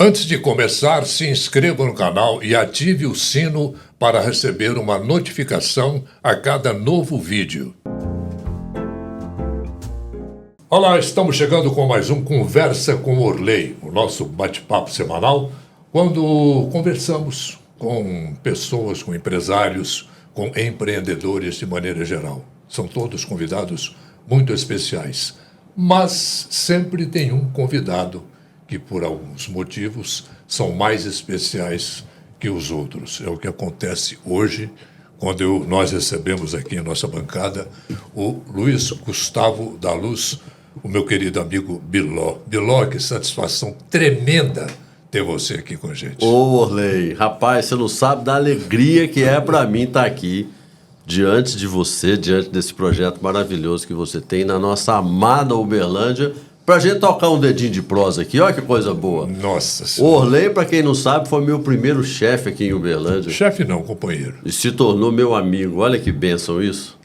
Antes de começar, se inscreva no canal e ative o sino para receber uma notificação a cada novo vídeo. Olá, estamos chegando com mais um Conversa com Orley, o nosso bate-papo semanal, quando conversamos com pessoas, com empresários, com empreendedores de maneira geral. São todos convidados muito especiais, mas sempre tem um convidado que, por alguns motivos, são mais especiais que os outros. É o que acontece hoje, quando nós recebemos aqui em nossa bancada o Luiz Gustavo da Luz, o meu querido amigo Biló. Biló, que satisfação tremenda ter você aqui com a gente. Ô, Orley, rapaz, você não sabe da alegria que é para mim estar aqui diante de você, diante desse projeto maravilhoso que você tem na nossa amada Uberlândia, pra gente tocar um dedinho de prosa aqui. Olha que coisa boa. Nossa O Senhora. Orley, pra quem não sabe, foi meu primeiro chefe aqui em Uberlândia. Chefe não, companheiro. E se tornou meu amigo. Olha que bênção isso.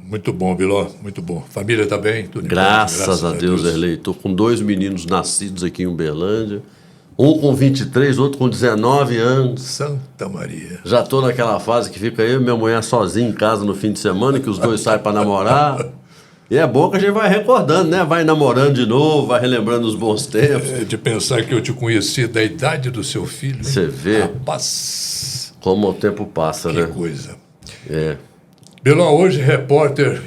Muito bom, Biló, muito bom. Família tá bem? Tudo Graças a Deus, Orley. Tô com 2 meninos nascidos aqui em Uberlândia. Um com 23, outro com 19 anos. Santa Maria. Já tô naquela fase que fica eu e minha mulher sozinho em casa no fim de semana, que os dois saem para namorar. E é bom que a gente vai recordando, né? Vai namorando de novo, vai relembrando os bons tempos. É de pensar que eu te conheci da idade do seu filho. Você vê Rapaz, como o tempo passa, que né? coisa. É. Biló, hoje repórter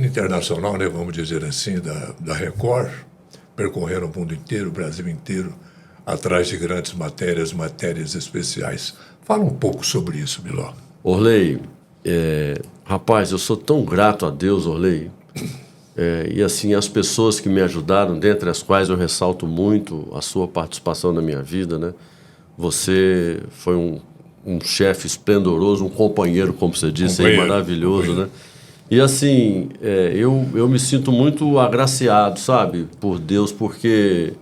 internacional, né? Vamos dizer assim, da Record, percorreram o mundo inteiro, o Brasil inteiro, atrás de grandes matérias especiais. Fala um pouco sobre isso, Biló. Orley, rapaz, eu sou tão grato a Deus, Orley. E assim, as pessoas que me ajudaram, dentre as quais eu ressalto muito a sua participação na minha vida, né? Você foi um chefe esplendoroso, um companheiro, como você disse, aí, maravilhoso, né? E assim, eu me sinto muito agraciado, sabe, por Deus, porque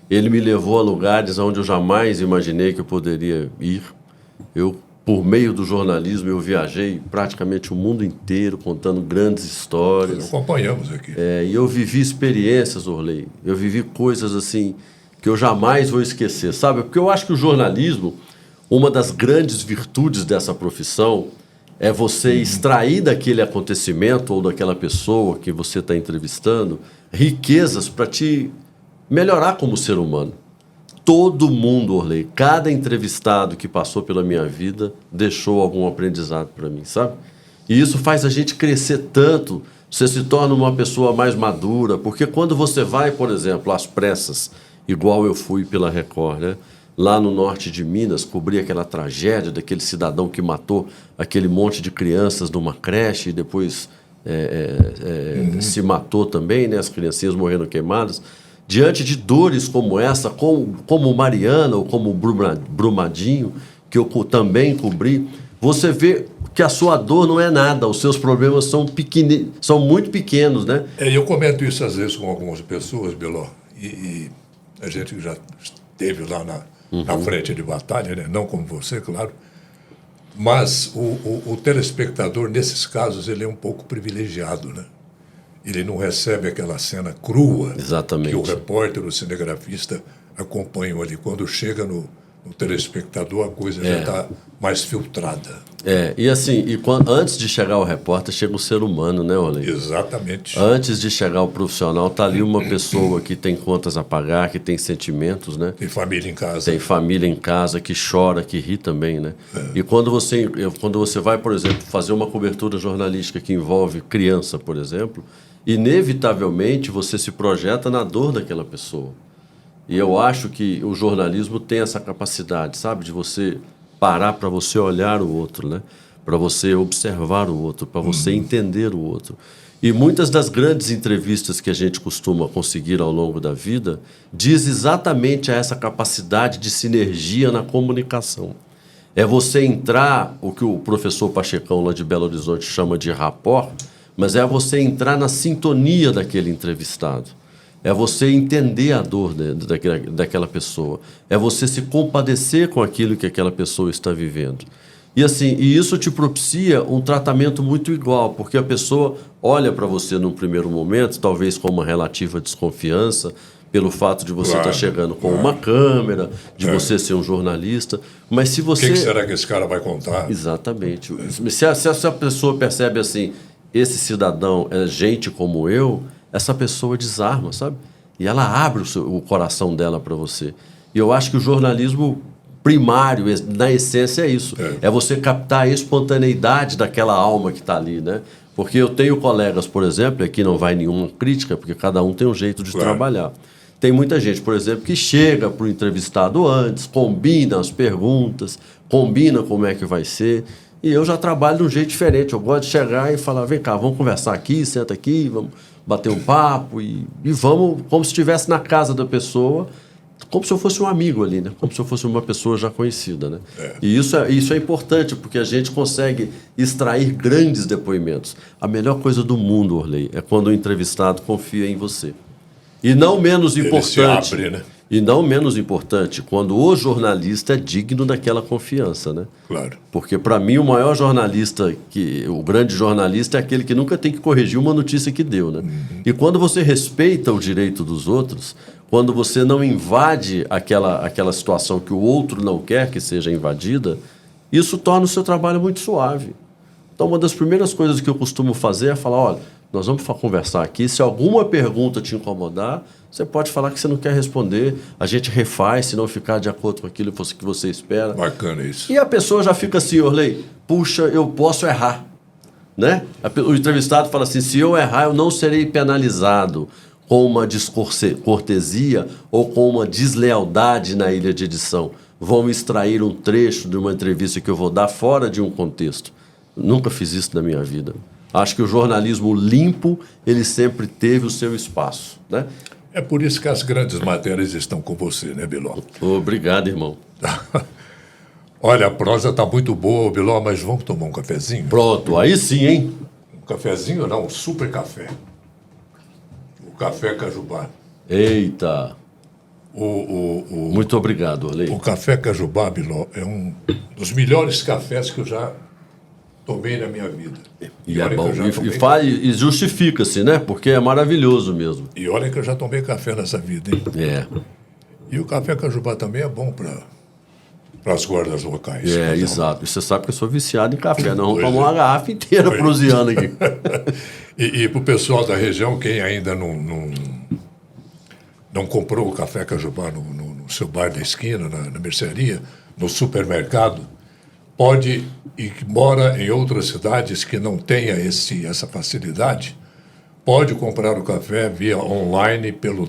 Ele me levou a lugares onde eu jamais imaginei que eu poderia ir. Por meio do jornalismo, eu viajei praticamente o mundo inteiro, contando grandes histórias. Acompanhamos aqui. E eu vivi experiências, Orley. Eu vivi coisas assim que eu jamais vou esquecer, sabe? Porque eu acho que o jornalismo, uma das grandes virtudes dessa profissão é você extrair daquele acontecimento ou daquela pessoa que você está entrevistando riquezas para te melhorar como ser humano. Todo mundo, Orley, cada entrevistado que passou pela minha vida deixou algum aprendizado para mim, sabe? E isso faz a gente crescer tanto, você se torna uma pessoa mais madura, porque quando você vai, por exemplo, às pressas, igual eu fui pela Record, né? Lá no norte de Minas, cobrir aquela tragédia daquele cidadão que matou aquele monte de crianças numa creche e depois se matou também, né? As criancinhas morreram queimadas. Diante de dores como essa, como Mariana ou como Brumadinho, que eu também cobri, você vê que a sua dor não é nada, os seus problemas são muito pequenos, né? Eu comento isso às vezes com algumas pessoas, Biló, e a gente já esteve lá na frente de batalha, né? Não como você, claro, mas o telespectador, nesses casos, ele é um pouco privilegiado, né? Ele não recebe aquela cena crua. Exatamente. Que o repórter, o cinegrafista acompanham ali. Quando chega no telespectador, a coisa já está mais filtrada. E assim, antes de chegar o repórter, chega o ser humano, né, Orley? Exatamente. Antes de chegar o profissional, tá ali uma pessoa que tem contas a pagar, que tem sentimentos, né? Tem família em casa. Tem família em casa, que chora, que ri também, né? E quando você vai, por exemplo, fazer uma cobertura jornalística que envolve criança, por exemplo, inevitavelmente você se projeta na dor daquela pessoa. E eu acho que o jornalismo tem essa capacidade, sabe? De você parar para você olhar o outro, né? Para você observar o outro, para você entender o outro. E muitas das grandes entrevistas que a gente costuma conseguir ao longo da vida diz exatamente a essa capacidade de sinergia na comunicação. É você entrar, o que o professor Pachecão lá de Belo Horizonte chama de rapport, mas é você entrar na sintonia daquele entrevistado. É você entender a dor daquela pessoa. É você se compadecer com aquilo que aquela pessoa está vivendo. E assim, isso te propicia um tratamento muito igual, porque a pessoa olha para você num primeiro momento, talvez com uma relativa desconfiança, pelo fato de você estar Claro, chegando com uma câmera, de você ser um jornalista. Mas se O você... que será que esse cara vai contar? Exatamente. Se a pessoa percebe assim, esse cidadão é gente como eu, essa pessoa desarma, sabe? E ela abre o coração dela para você. E eu acho que o jornalismo primário, na essência, é isso. É você captar a espontaneidade daquela alma que está ali, né? Porque eu tenho colegas, por exemplo, aqui não vai nenhuma crítica, porque cada um tem um jeito de trabalhar. Tem muita gente, por exemplo, que chega para o entrevistado antes, combina as perguntas, combina como é que vai ser. E eu já trabalho de um jeito diferente. Eu gosto de chegar e falar, vem cá, vamos conversar aqui, senta aqui, vamos bater um papo e vamos como se estivesse na casa da pessoa, como se eu fosse um amigo ali, né? Como se eu fosse uma pessoa já conhecida, né? E isso é importante, porque a gente consegue extrair grandes depoimentos. A melhor coisa do mundo, Orley, é quando o entrevistado confia em você. E não menos importante, Ele se abre, né? e não menos importante, quando o jornalista é digno daquela confiança, né? Claro. Porque, para mim, o maior jornalista, o grande jornalista, é aquele que nunca tem que corrigir uma notícia que deu, né? E quando você respeita o direito dos outros, quando você não invade aquela situação que o outro não quer que seja invadida, isso torna o seu trabalho muito suave. Então, uma das primeiras coisas que eu costumo fazer é falar, olha, nós vamos conversar aqui, se alguma pergunta te incomodar, você pode falar que você não quer responder, a gente refaz, se não ficar de acordo com aquilo que você espera. Bacana isso. E a pessoa já fica assim, Orley, puxa, eu posso errar, né? O entrevistado fala assim, se eu errar, eu não serei penalizado com uma descortesia ou com uma deslealdade na ilha de edição. Vão extrair um trecho de uma entrevista que eu vou dar fora de um contexto. Nunca fiz isso na minha vida. Acho que o jornalismo limpo, ele sempre teve o seu espaço, né? É por isso que as grandes matérias estão com você, né, Biló? Obrigado, irmão. Olha, a prosa está muito boa, Biló, mas vamos tomar um cafezinho? Pronto, aí sim, hein? Um cafezinho não, um super café. O café Cajubá. Eita. O Muito obrigado, Orley. café Cajubá, Biló, é um dos melhores cafés que eu já tomei na minha vida. E é olha que bom. eu já tomei E justifica-se, né? Porque é maravilhoso mesmo. E olha que eu já tomei café nessa vida, hein? É. E o café Cajubá também é bom para as guardas locais. É, Mas exato. E você sabe que eu sou viciado em café. Nós vamos Pois tomar é. uma garrafa inteira prusiana aqui. E para o pessoal da região, quem ainda não comprou o café Cajubá no seu bar da esquina, na mercearia, no supermercado, pode, e que mora em outras cidades que não tenha essa facilidade, pode comprar o café via online pelo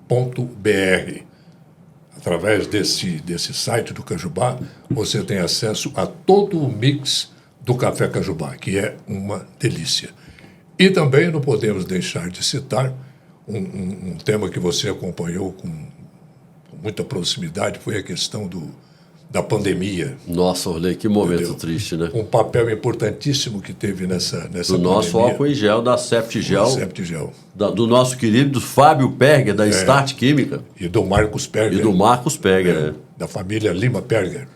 www.cafecajubá.com.br. Através desse site do Cajubá, você tem acesso a todo o mix do café Cajubá, que é uma delícia. E também não podemos deixar de citar um tema que você acompanhou com muita proximidade, foi a questão da pandemia. Nossa, Orley, que momento Entendeu? triste, né? Um papel importantíssimo que teve nessa Do pandemia. nosso álcool em gel, da Septigel, Septigel. do nosso querido Fábio Perger, da Start Química, E do Marcos Perger. e do Marcos Perger, né? Da família Lima Perger.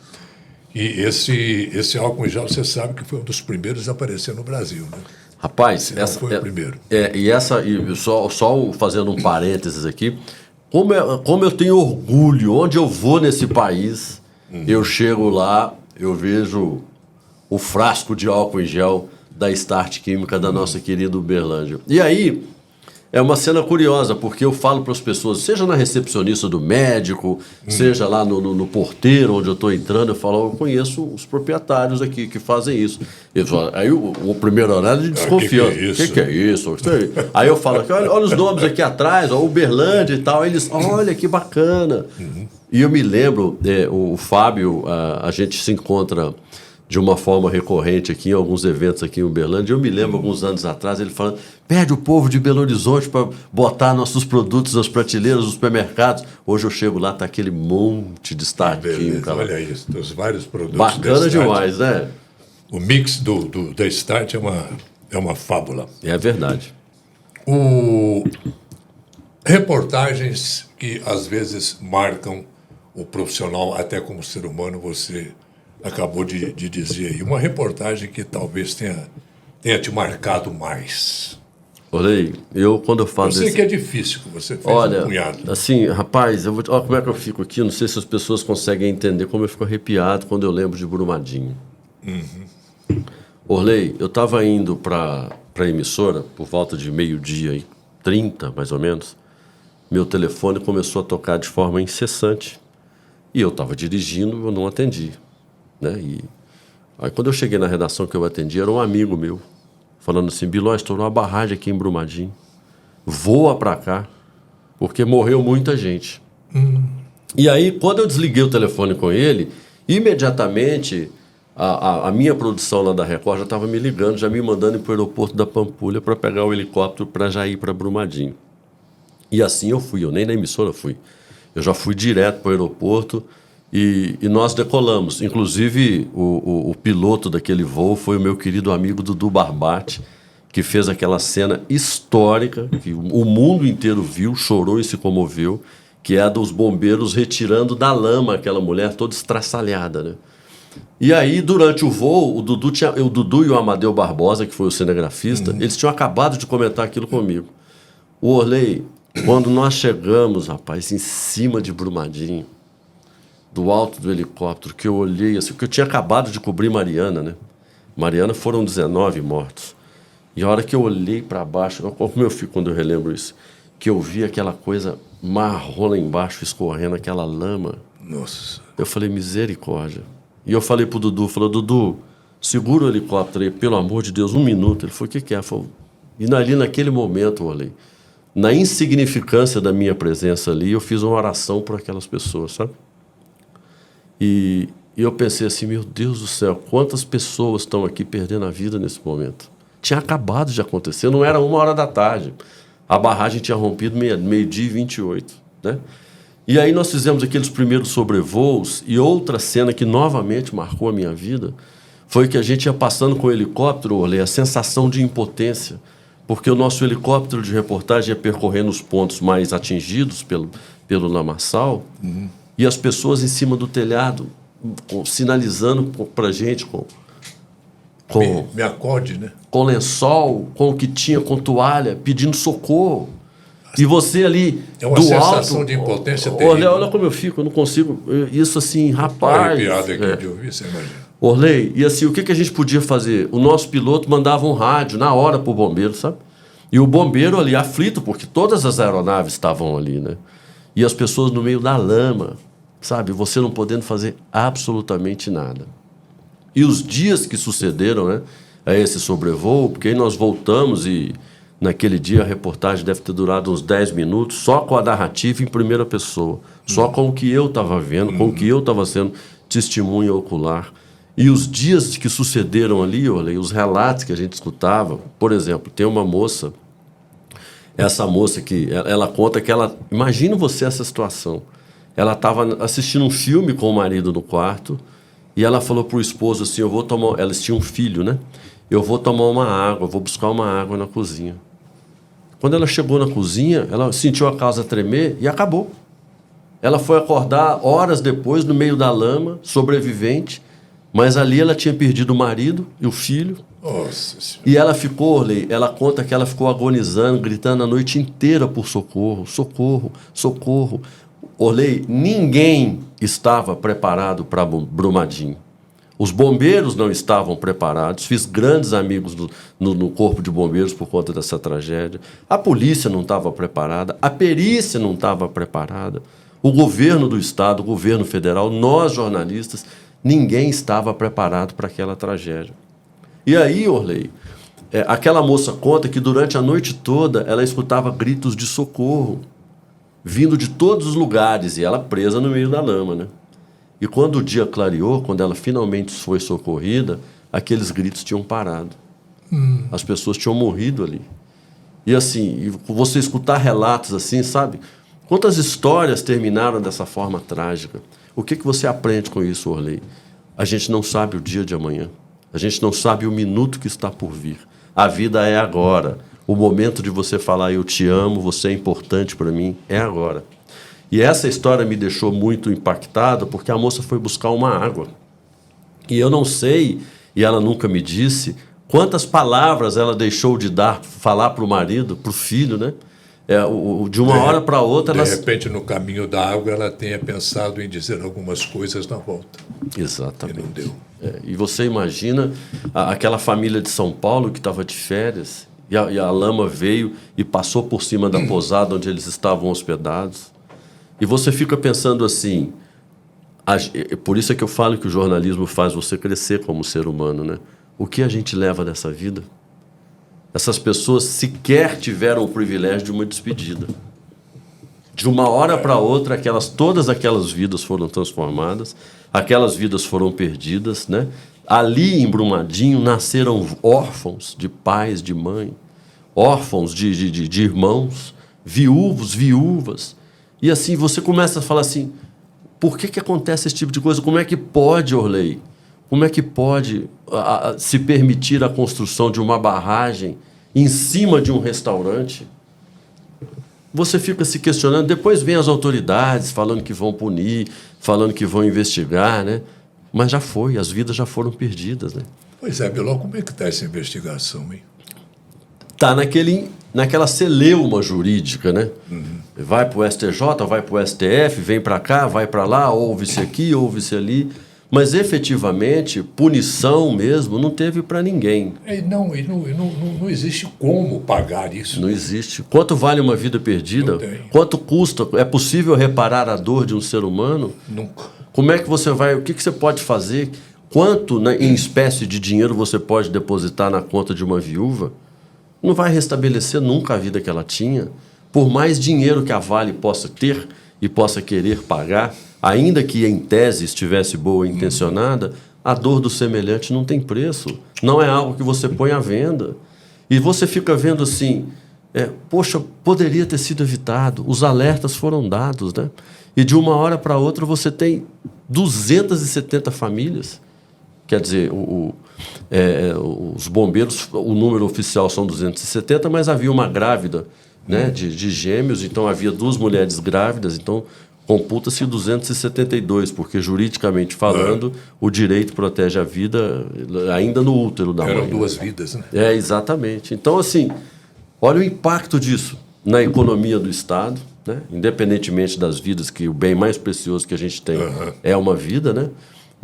E esse álcool em gel, você sabe que foi um dos primeiros a aparecer no Brasil, né? Rapaz, Não foi o primeiro. E só fazendo um parênteses aqui, como eu tenho orgulho, onde eu vou nesse país, eu chego lá, eu vejo o frasco de álcool em gel da Start Química, da nossa querida Uberlândia. E aí, é uma cena curiosa, porque eu falo para as pessoas, seja na recepcionista do médico, seja lá no porteiro onde eu estou entrando, eu falo, eu conheço os proprietários aqui que fazem isso. Aí o primeiro horário de desconfiança. Que é isso? Aí eu falo, aqui, olha os nomes aqui atrás, ó, Uberlândia e tal. Aí eles, olha que bacana. E eu me lembro, o Fábio, a gente se encontra de uma forma recorrente aqui em alguns eventos aqui em Uberlândia. Eu me lembro, alguns anos atrás, ele falando, pede o povo de Belo Horizonte para botar nossos produtos nas prateleiras dos supermercados. Hoje eu chego lá, tá aquele monte de Start Química. Olha isso, dos vários produtos. Bacana demais, né? O mix da Start é uma fábula. É verdade. Reportagens que às vezes marcam o profissional, até como ser humano, você acabou de dizer aí. Uma reportagem que talvez tenha te marcado mais. Orley, quando eu falo Eu sei que é difícil, que você fez um punhado. Assim, rapaz, olha como é que eu fico aqui, não sei se as pessoas conseguem entender como eu fico arrepiado quando eu lembro de Brumadinho. Orley, eu estava indo para a emissora por volta de 12h30, mais ou menos. Meu telefone começou a tocar de forma incessante. E eu estava dirigindo, eu não atendi, né? E aí quando eu cheguei na redação que eu atendi, era um amigo meu, falando assim: Biló, estourou uma barragem aqui em Brumadinho. Voa para cá, porque morreu muita gente. E aí, quando eu desliguei o telefone com ele, imediatamente a minha produção lá da Record já estava me ligando, já me mandando para o aeroporto da Pampulha para pegar o helicóptero para já ir para Brumadinho. E assim eu fui, eu nem na emissora fui. Eu já fui direto para o aeroporto e nós decolamos. Inclusive, o piloto daquele voo foi o meu querido amigo Dudu Barbati, que fez aquela cena histórica, que o mundo inteiro viu, chorou e se comoveu, que é a dos bombeiros retirando da lama aquela mulher toda estraçalhada, né? E aí, durante o voo, o Dudu e o Amadeu Barbosa, que foi o cinegrafista, eles tinham acabado de comentar aquilo comigo. O Orley, quando nós chegamos, rapaz, em cima de Brumadinho, do alto do helicóptero, que eu olhei, assim, porque eu tinha acabado de cobrir Mariana, né? Mariana foram 19 mortos. E a hora que eu olhei para baixo, como eu fico quando eu relembro isso, que eu vi aquela coisa marrom lá embaixo, escorrendo aquela lama. Nossa. Eu falei, misericórdia. E eu falei pro Dudu, Dudu, segura o helicóptero aí, pelo amor de Deus, 1 minuto. Ele falou, o que é? Falei, e ali naquele momento, olhei, na insignificância da minha presença ali, eu fiz uma oração por aquelas pessoas, sabe? E eu pensei assim, meu Deus do céu, quantas pessoas estão aqui perdendo a vida nesse momento? Tinha acabado de acontecer, não era 1h da tarde. A barragem tinha rompido meio-dia e 28, né? E aí nós fizemos aqueles primeiros sobrevoos e outra cena que novamente marcou a minha vida foi que a gente ia passando com o helicóptero, Orley, a sensação de impotência, porque o nosso helicóptero de reportagem ia percorrendo os pontos mais atingidos pelo lamaçal e as pessoas em cima do telhado sinalizando para a gente Me acorde, né? com lençol, com o que tinha, com toalha, pedindo socorro. E você ali é uma do sensação alto, de impotência terrível. Olha como eu fico, eu não consigo. Isso assim, rapaz. Arrepiado aqui de ouvir, você imagina. Orley, e assim, o que a gente podia fazer? O nosso piloto mandava um rádio na hora pro bombeiro, sabe? E o bombeiro ali aflito, porque todas as aeronaves estavam ali, né? E as pessoas no meio da lama, sabe? Você não podendo fazer absolutamente nada. E os dias que sucederam, né, a esse sobrevoo, porque aí nós voltamos e naquele dia a reportagem deve ter durado uns 10 minutos, só com a narrativa em primeira pessoa, só com o que eu estava vendo, com o que eu estava sendo testemunha ocular. E os dias que sucederam ali, Orley, os relatos que a gente escutava, por exemplo, tem uma moça, essa moça que ela conta que ela, imagina você essa situação, ela estava assistindo um filme com o marido no quarto e ela falou para o esposo assim, elas tinham um filho, né? Eu vou tomar uma água, vou buscar uma água na cozinha. Quando ela chegou na cozinha, ela sentiu a casa tremer e acabou. Ela foi acordar horas depois, no meio da lama, sobrevivente, mas ali ela tinha perdido o marido e o filho. Nossa Senhora. E ela ficou, Orley, ela conta que ela ficou agonizando, gritando a noite inteira por socorro, socorro, socorro. Orley, ninguém estava preparado para Brumadinho. Os bombeiros não estavam preparados, fiz grandes amigos no corpo de bombeiros por conta dessa tragédia. A polícia não estava preparada, a perícia não estava preparada, o governo do estado, o governo federal, nós jornalistas, ninguém estava preparado para aquela tragédia. E aí, Orley, aquela moça conta que durante a noite toda ela escutava gritos de socorro, vindo de todos os lugares, e ela presa no meio da lama, né? E quando o dia clareou, quando ela finalmente foi socorrida, aqueles gritos tinham parado. As pessoas tinham morrido ali. E assim, você escutar relatos assim, sabe? Quantas histórias terminaram dessa forma trágica? O que você aprende com isso, Orley? A gente não sabe o dia de amanhã. A gente não sabe o minuto que está por vir. A vida é agora. O momento de você falar, eu te amo, você é importante para mim, é agora. E essa história me deixou muito impactado porque a moça foi buscar uma água. E eu não sei, e ela nunca me disse, Quantas palavras ela deixou de falar para o marido, para o filho, né? De uma hora para outra... De repente, no caminho da água, ela tenha pensado em dizer algumas coisas na volta. Exatamente. E não deu. E você imagina aquela família de São Paulo que estava de férias e a lama veio e passou por cima da pousada onde eles estavam hospedados. E você fica pensando assim... Por isso é que eu falo que o jornalismo faz você crescer como ser humano, né? O que a gente leva dessa vida? Essas pessoas sequer tiveram o privilégio de uma despedida. De uma hora para outra, todas aquelas vidas foram transformadas, aquelas vidas foram perdidas, né? Ali em Brumadinho nasceram órfãos de pais, de mãe, órfãos de irmãos, viúvas. E assim, você começa a falar assim, por que acontece esse tipo de coisa? Como é que pode, Orley? Como é que pode se permitir a construção de uma barragem em cima de um restaurante? Você fica se questionando, depois vem as autoridades falando que vão punir, falando que vão investigar, né? Mas já foi, as vidas já foram perdidas, né? Pois é, Biló, como é que está essa investigação, hein? Está naquela celeuma jurídica, né? Vai para o STJ, vai para o STF, vem para cá, vai para lá, ouve-se aqui, ouve-se ali. Mas, efetivamente, punição mesmo não teve para ninguém. Não existe como pagar isso. Não existe. Quanto vale uma vida perdida? Quanto custa? É possível reparar a dor de um ser humano? Nunca. Como é que você vai... O que você pode fazer? Quanto, né, em espécie de dinheiro você pode depositar na conta de uma viúva? Não vai restabelecer nunca a vida que ela tinha. Por mais dinheiro que a Vale possa ter e possa querer pagar, ainda que em tese estivesse boa intencionada, a dor do semelhante não tem preço. Não é algo que você põe à venda. E você fica vendo assim, poxa, poderia ter sido evitado. Os alertas foram dados, né? E de uma hora para outra você tem 270 famílias. Quer dizer, os bombeiros, o número oficial são 270, mas havia uma grávida, né, de gêmeos, então havia 2 mulheres grávidas, então computa-se 272, porque juridicamente falando, o direito protege a vida ainda no útero da mãe. Eram 2 vidas, né? Exatamente. Então, assim, olha o impacto disso na economia do Estado, né? Independentemente das vidas, que o bem mais precioso que a gente tem é uma vida, né?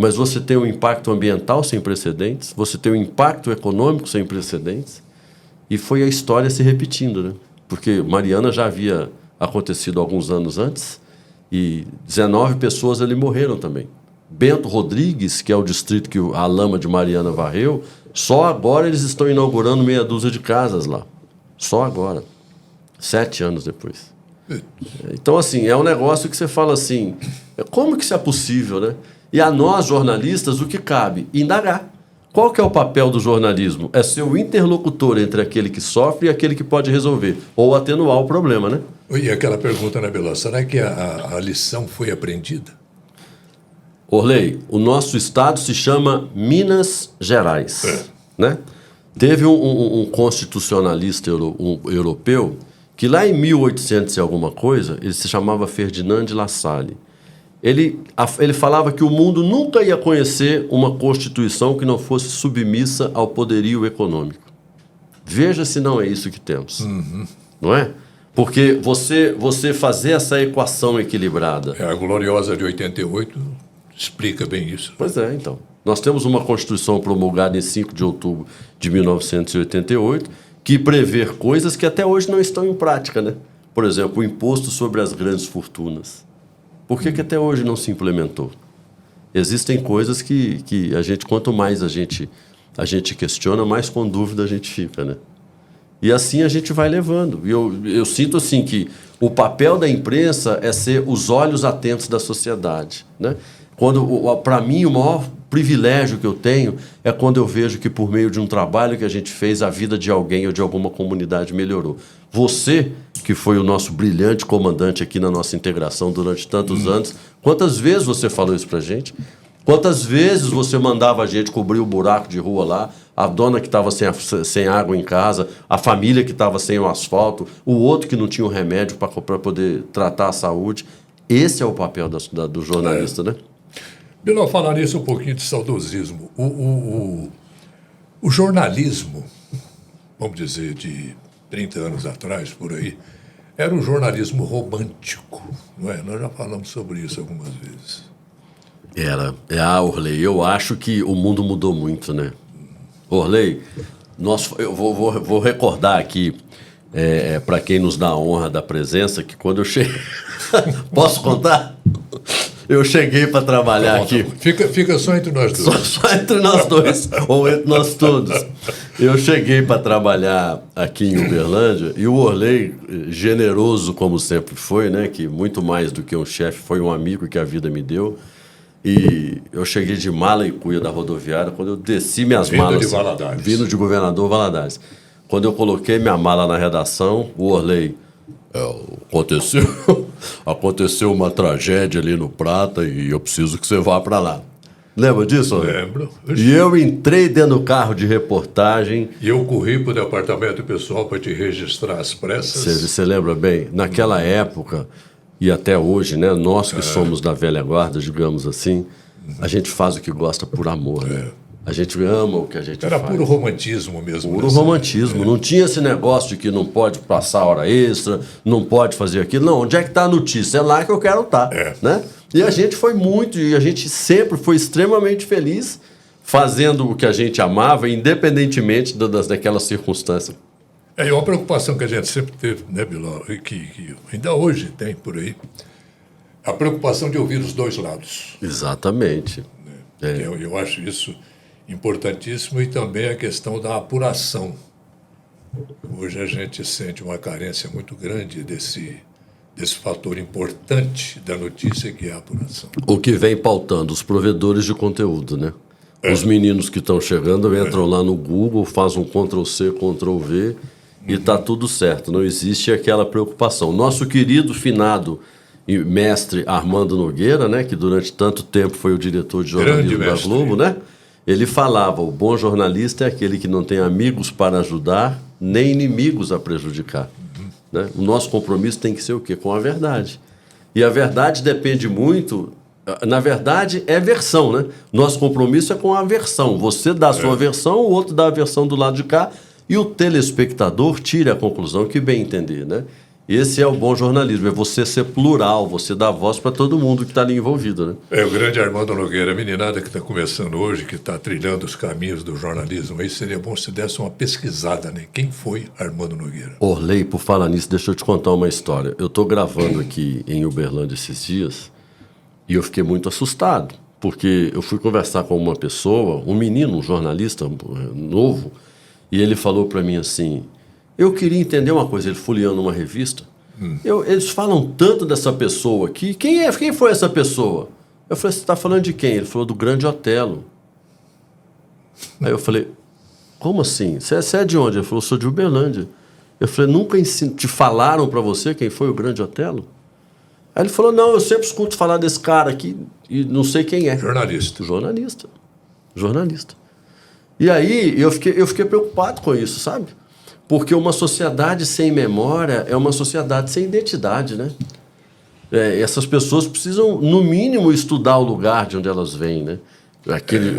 Mas você tem um impacto ambiental sem precedentes, você tem um impacto econômico sem precedentes, e foi a história se repetindo, né? Porque Mariana já havia acontecido alguns anos antes, e 19 pessoas ali morreram também. Bento Rodrigues, que é o distrito que a lama de Mariana varreu, só agora eles estão inaugurando meia dúzia de casas lá. Só agora. 7 anos depois. Então, assim, é um negócio que você fala assim, como que isso é possível, né? E a nós, jornalistas, o que cabe? Indagar. Qual que é o papel do jornalismo? É ser o interlocutor entre aquele que sofre e aquele que pode resolver, ou atenuar o problema, né? E aquela pergunta, né, Beló? Será que a lição foi aprendida? Orley, o nosso estado se chama Minas Gerais, né? Teve um constitucionalista europeu que lá em 1800 e alguma coisa, ele se chamava Ferdinand de La Salle. Ele falava que o mundo nunca ia conhecer uma Constituição que não fosse submissa ao poderio econômico. Veja se não é isso que temos. Não é? Porque você fazer essa equação equilibrada... A gloriosa de 88 explica bem isso. Pois é, então. Nós temos uma Constituição promulgada em 5 de outubro de 1988 que prevê coisas que até hoje não estão em prática, né? Por exemplo, o imposto sobre as grandes fortunas. Por que até hoje não se implementou? Existem coisas que a gente, quanto mais a gente questiona, mais com dúvida a gente fica, né? E assim a gente vai levando. E eu sinto assim que o papel da imprensa é ser os olhos atentos da sociedade, né? Para mim, o maior privilégio que eu tenho é quando eu vejo que por meio de um trabalho que a gente fez, a vida de alguém ou de alguma comunidade melhorou. Você, que foi o nosso brilhante comandante aqui na nossa integração durante tantos anos, quantas vezes você falou isso pra gente? Quantas vezes você mandava a gente cobrir o buraco de rua lá, a dona que estava sem água em casa, a família que estava sem o asfalto, o outro que não tinha o remédio para poder tratar a saúde. Esse é o papel do jornalista, né? Biló, falar nisso um pouquinho de saudosismo. O jornalismo, vamos dizer, de 30 anos atrás, por aí, era um jornalismo romântico, não é? Nós já falamos sobre isso algumas vezes. Era. Orley, eu acho que o mundo mudou muito, né? Orley, eu vou recordar aqui, para quem nos dá a honra da presença, que quando eu cheguei... Posso contar? Eu cheguei para trabalhar aqui. Fica só entre nós dois. Só entre nós dois, ou entre nós todos. Eu cheguei para trabalhar aqui em Uberlândia e o Orley, generoso como sempre foi, né? Que muito mais do que um chefe, foi um amigo que a vida me deu. E eu cheguei de mala e cuia da rodoviária, quando eu desci minhas malas... Vindo de Valadares. Vindo de Governador Valadares. Quando eu coloquei minha mala na redação, o Orley... Aconteceu uma tragédia ali no Prata e eu preciso que você vá para lá. Lembra disso? Orley? Lembro. E eu entrei dentro do carro de reportagem. E eu corri para o departamento pessoal para te registrar as pressas. Você lembra bem? Naquela época... E até hoje, né? Nós que somos da velha guarda, digamos assim, a gente faz o que gosta por amor, né? A gente ama o que a gente faz. Era puro romantismo mesmo. Puro romantismo. Não tinha esse negócio de que não pode passar hora extra, não pode fazer aquilo. Não, onde é que está a notícia? É lá que eu quero estar, né? E a gente foi muito, e a gente sempre foi extremamente feliz fazendo o que a gente amava, independentemente daquela circunstância. É uma preocupação que a gente sempre teve, né, Bilal, e que ainda hoje tem por aí, a preocupação de ouvir os dois lados. Exatamente. Eu acho isso importantíssimo, e também a questão da apuração. Hoje a gente sente uma carência muito grande desse fator importante da notícia, que é a apuração. O que vem pautando os provedores de conteúdo, né? Os meninos que estão chegando entram lá no Google, fazem um Ctrl+C, Ctrl+V, e está tudo certo, não existe aquela preocupação. Nosso querido finado e mestre Armando Nogueira, né, que durante tanto tempo foi o diretor de jornalismo da Globo, né? Ele falava, o bom jornalista é aquele que não tem amigos para ajudar, nem inimigos a prejudicar. Né? O nosso compromisso tem que ser o quê? Com a verdade. E a verdade depende muito... Na verdade, é versão, né? Nosso compromisso é com a versão. Você dá a sua versão, o outro dá a versão do lado de cá, e o telespectador tira a conclusão que bem entender, né? Esse é o bom jornalismo, é você ser plural, você dar voz para todo mundo que está ali envolvido, né? É o grande Armando Nogueira, a meninada que está começando hoje, que está trilhando os caminhos do jornalismo, aí seria bom se desse uma pesquisada, né? Quem foi Armando Nogueira? Orley, por falar nisso, deixa eu te contar uma história. Eu estou gravando aqui em Uberlândia esses dias e eu fiquei muito assustado, porque eu fui conversar com uma pessoa, um menino, um jornalista novo, e ele falou para mim assim, eu queria entender uma coisa, ele folheando uma revista, eles falam tanto dessa pessoa aqui, quem foi essa pessoa? Eu falei, você está falando de quem? Ele falou do Grande Otelo. Aí eu falei, como assim? Você é de onde? Ele falou, sou de Uberlândia. Eu falei, nunca te falaram para você quem foi o Grande Otelo? Aí ele falou, não, eu sempre escuto falar desse cara aqui e não sei quem é. Jornalista. E aí eu fiquei preocupado com isso, sabe? Porque uma sociedade sem memória é uma sociedade sem identidade, né? Essas pessoas precisam, no mínimo, estudar o lugar de onde elas vêm, né?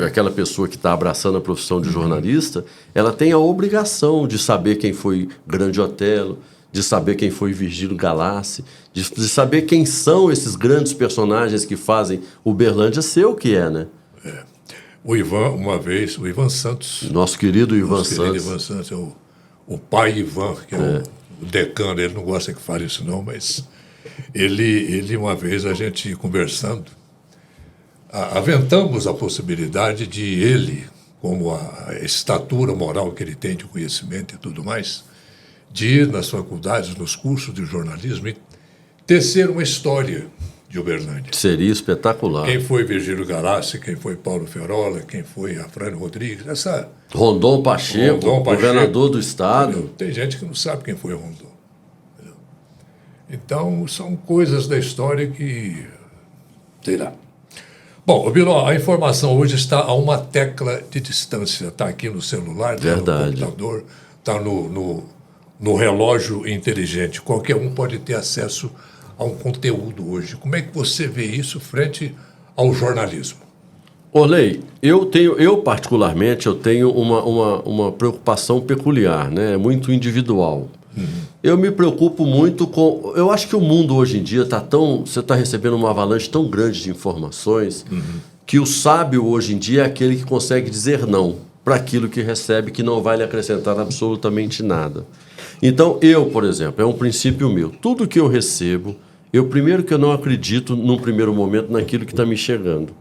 Aquela pessoa que está abraçando a profissão de jornalista, ela tem a obrigação de saber quem foi Grande Otelo, de saber quem foi Virgílio Galassi, de saber quem são esses grandes personagens que fazem Uberlândia ser o que é, né? O Ivan, uma vez, o Ivan Santos. Nosso querido Ivan Santos. Ivan Santos é o pai Ivan, que é o decano, ele não gosta que fale isso não, mas ele uma vez, a gente conversando, aventamos a possibilidade de ele, como a estatura moral que ele tem de conhecimento e tudo mais, de ir nas faculdades, nos cursos de jornalismo e tecer uma história de Uberlândia. Seria espetacular. Quem foi Virgílio Galassi, quem foi Paulo Ferola, quem foi Afrânio Rodrigues, Rondon Pacheco, governador do estado. Entendeu? Tem gente que não sabe quem foi Rondon. Entendeu? Então, são coisas da história que... sei lá. Bom, Bilal, a informação hoje está a uma tecla de distância. Está aqui no celular, está no computador, está no relógio inteligente. Qualquer um pode ter acesso a um conteúdo hoje. Como é que você vê isso frente ao jornalismo? Orley, eu particularmente, eu tenho uma preocupação peculiar, né? É muito individual. Eu me preocupo muito com... Eu acho que o mundo hoje em dia está tão... Você está recebendo uma avalanche tão grande de informações que o sábio hoje em dia é aquele que consegue dizer não para aquilo que recebe, que não vai lhe acrescentar absolutamente nada. Então, por exemplo, é um princípio meu. Tudo que eu recebo, primeiro que eu não acredito num primeiro momento naquilo que está me chegando.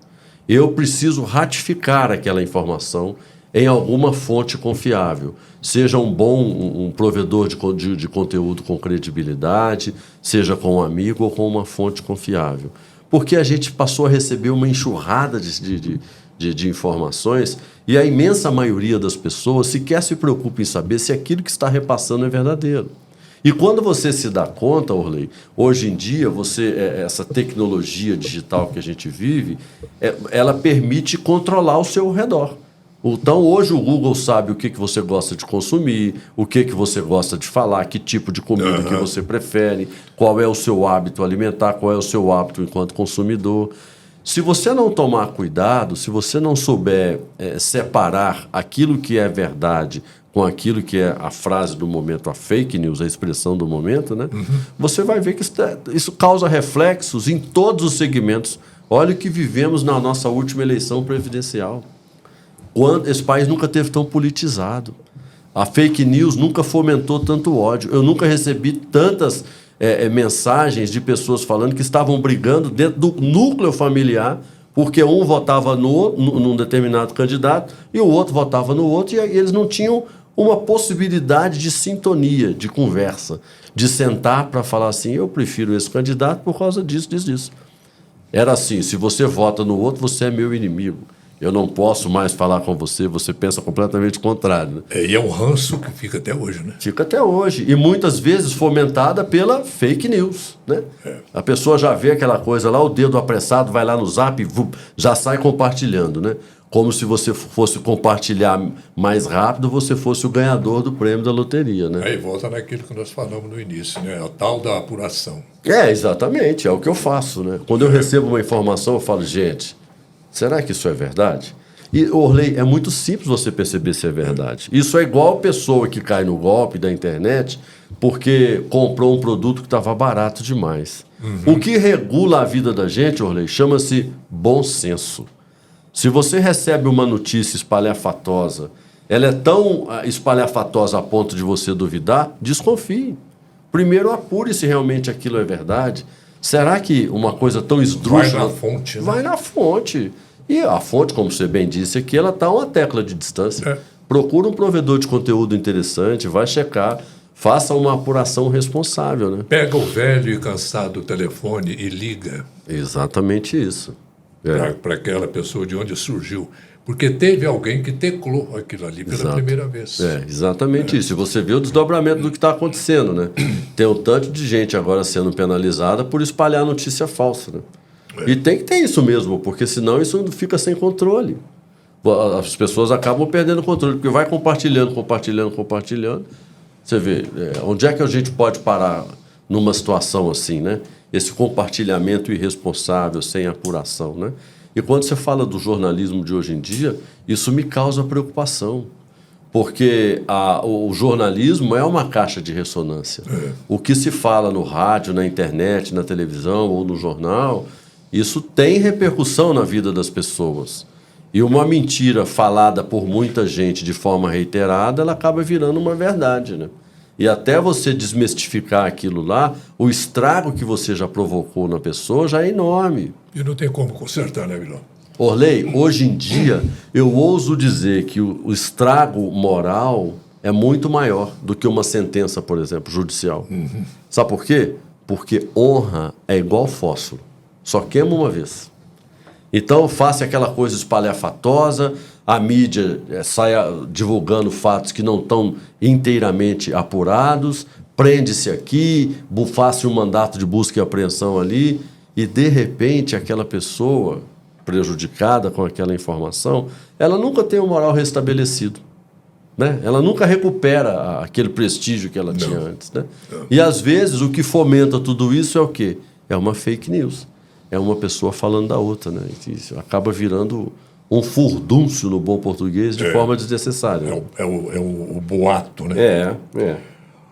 Eu preciso ratificar aquela informação em alguma fonte confiável. Seja um provedor de conteúdo com credibilidade, seja com um amigo ou com uma fonte confiável. Porque a gente passou a receber uma enxurrada de informações e a imensa maioria das pessoas sequer se preocupa em saber se aquilo que está repassando é verdadeiro. E quando você se dá conta, Orley, hoje em dia, essa tecnologia digital que a gente vive, ela permite controlar o seu redor. Então, hoje o Google sabe o que você gosta de consumir, o que você gosta de falar, que tipo de comida que você prefere, qual é o seu hábito alimentar, qual é o seu hábito enquanto consumidor. Se você não tomar cuidado, se você não souber separar aquilo que é verdade com aquilo que é a frase do momento, a fake news, a expressão do momento, né? Você vai ver que isso causa reflexos em todos os segmentos. Olha o que vivemos na nossa última eleição presidencial. Esse país nunca teve tão politizado. A fake news nunca fomentou tanto ódio. Eu nunca recebi tantas mensagens de pessoas falando que estavam brigando dentro do núcleo familiar porque um votava num determinado candidato e o outro votava no outro e eles não tinham uma possibilidade de sintonia, de conversa, de sentar para falar assim, eu prefiro esse candidato por causa disso, disso, disso. Era assim, se você vota no outro, você é meu inimigo. Eu não posso mais falar com você, você pensa completamente contrário. Né? E é um ranço que fica até hoje, né? Fica até hoje. E muitas vezes fomentada pela fake news. Né? A pessoa já vê aquela coisa lá, o dedo apressado, vai lá no Zap e já sai compartilhando. Né? Como se você fosse compartilhar mais rápido, você fosse o ganhador do prêmio da loteria. Né? Aí volta naquilo que nós falamos no início, né? A tal da apuração. Exatamente, é o que eu faço. Né? Quando eu recebo uma informação, eu falo, gente, será que isso é verdade? E, Orley, é muito simples você perceber se é verdade. Isso é igual a pessoa que cai no golpe da internet porque comprou um produto que estava barato demais. O que regula a vida da gente, Orley, chama-se bom senso. Se você recebe uma notícia espalhafatosa, ela é tão espalhafatosa a ponto de você duvidar, desconfie. Primeiro apure se realmente aquilo é verdade. Será que uma coisa tão esdrúxula... Vai na fonte. Né? Vai na fonte. E a fonte, como você bem disse aqui, ela está a uma tecla de distância. Procura um provedor de conteúdo interessante, vai checar, faça uma apuração responsável. Né? Pega o velho e cansado telefone e liga. Exatamente isso. Para aquela pessoa de onde surgiu. Porque teve alguém que teclou aquilo ali pela primeira vez. Exatamente isso. E você vê o desdobramento do que está acontecendo, né? Tem um tanto de gente agora sendo penalizada por espalhar notícia falsa, né? E tem que ter isso mesmo, porque senão isso fica sem controle. As pessoas acabam perdendo o controle, porque vai compartilhando. Você vê, onde é que a gente pode parar numa situação assim, né? Esse compartilhamento irresponsável, sem apuração, né? E quando você fala do jornalismo de hoje em dia, isso me causa preocupação, porque o jornalismo é uma caixa de ressonância. O que se fala no rádio, na internet, na televisão ou no jornal, isso tem repercussão na vida das pessoas. E uma mentira falada por muita gente de forma reiterada, ela acaba virando uma verdade, né? E até você desmistificar aquilo lá, o estrago que você já provocou na pessoa já é enorme. E não tem como consertar, né, Milão? Orley, hoje em dia, eu ouso dizer que o estrago moral é muito maior do que uma sentença, por exemplo, judicial. Sabe por quê? Porque honra é igual fósforo. Só queima uma vez. Então, faça aquela coisa espalhafatosa, a mídia saia divulgando fatos que não estão inteiramente apurados, prende-se aqui, faça um mandato de busca e apreensão ali, e, de repente, aquela pessoa prejudicada com aquela informação, ela nunca tem o moral restabelecido. Né? Ela nunca recupera aquele prestígio que ela tinha antes. Né? E, às vezes, o que fomenta tudo isso é o quê? É uma fake news. É uma pessoa falando da outra, né? Isso acaba virando um furdúncio no bom português de forma desnecessária. É o boato, né?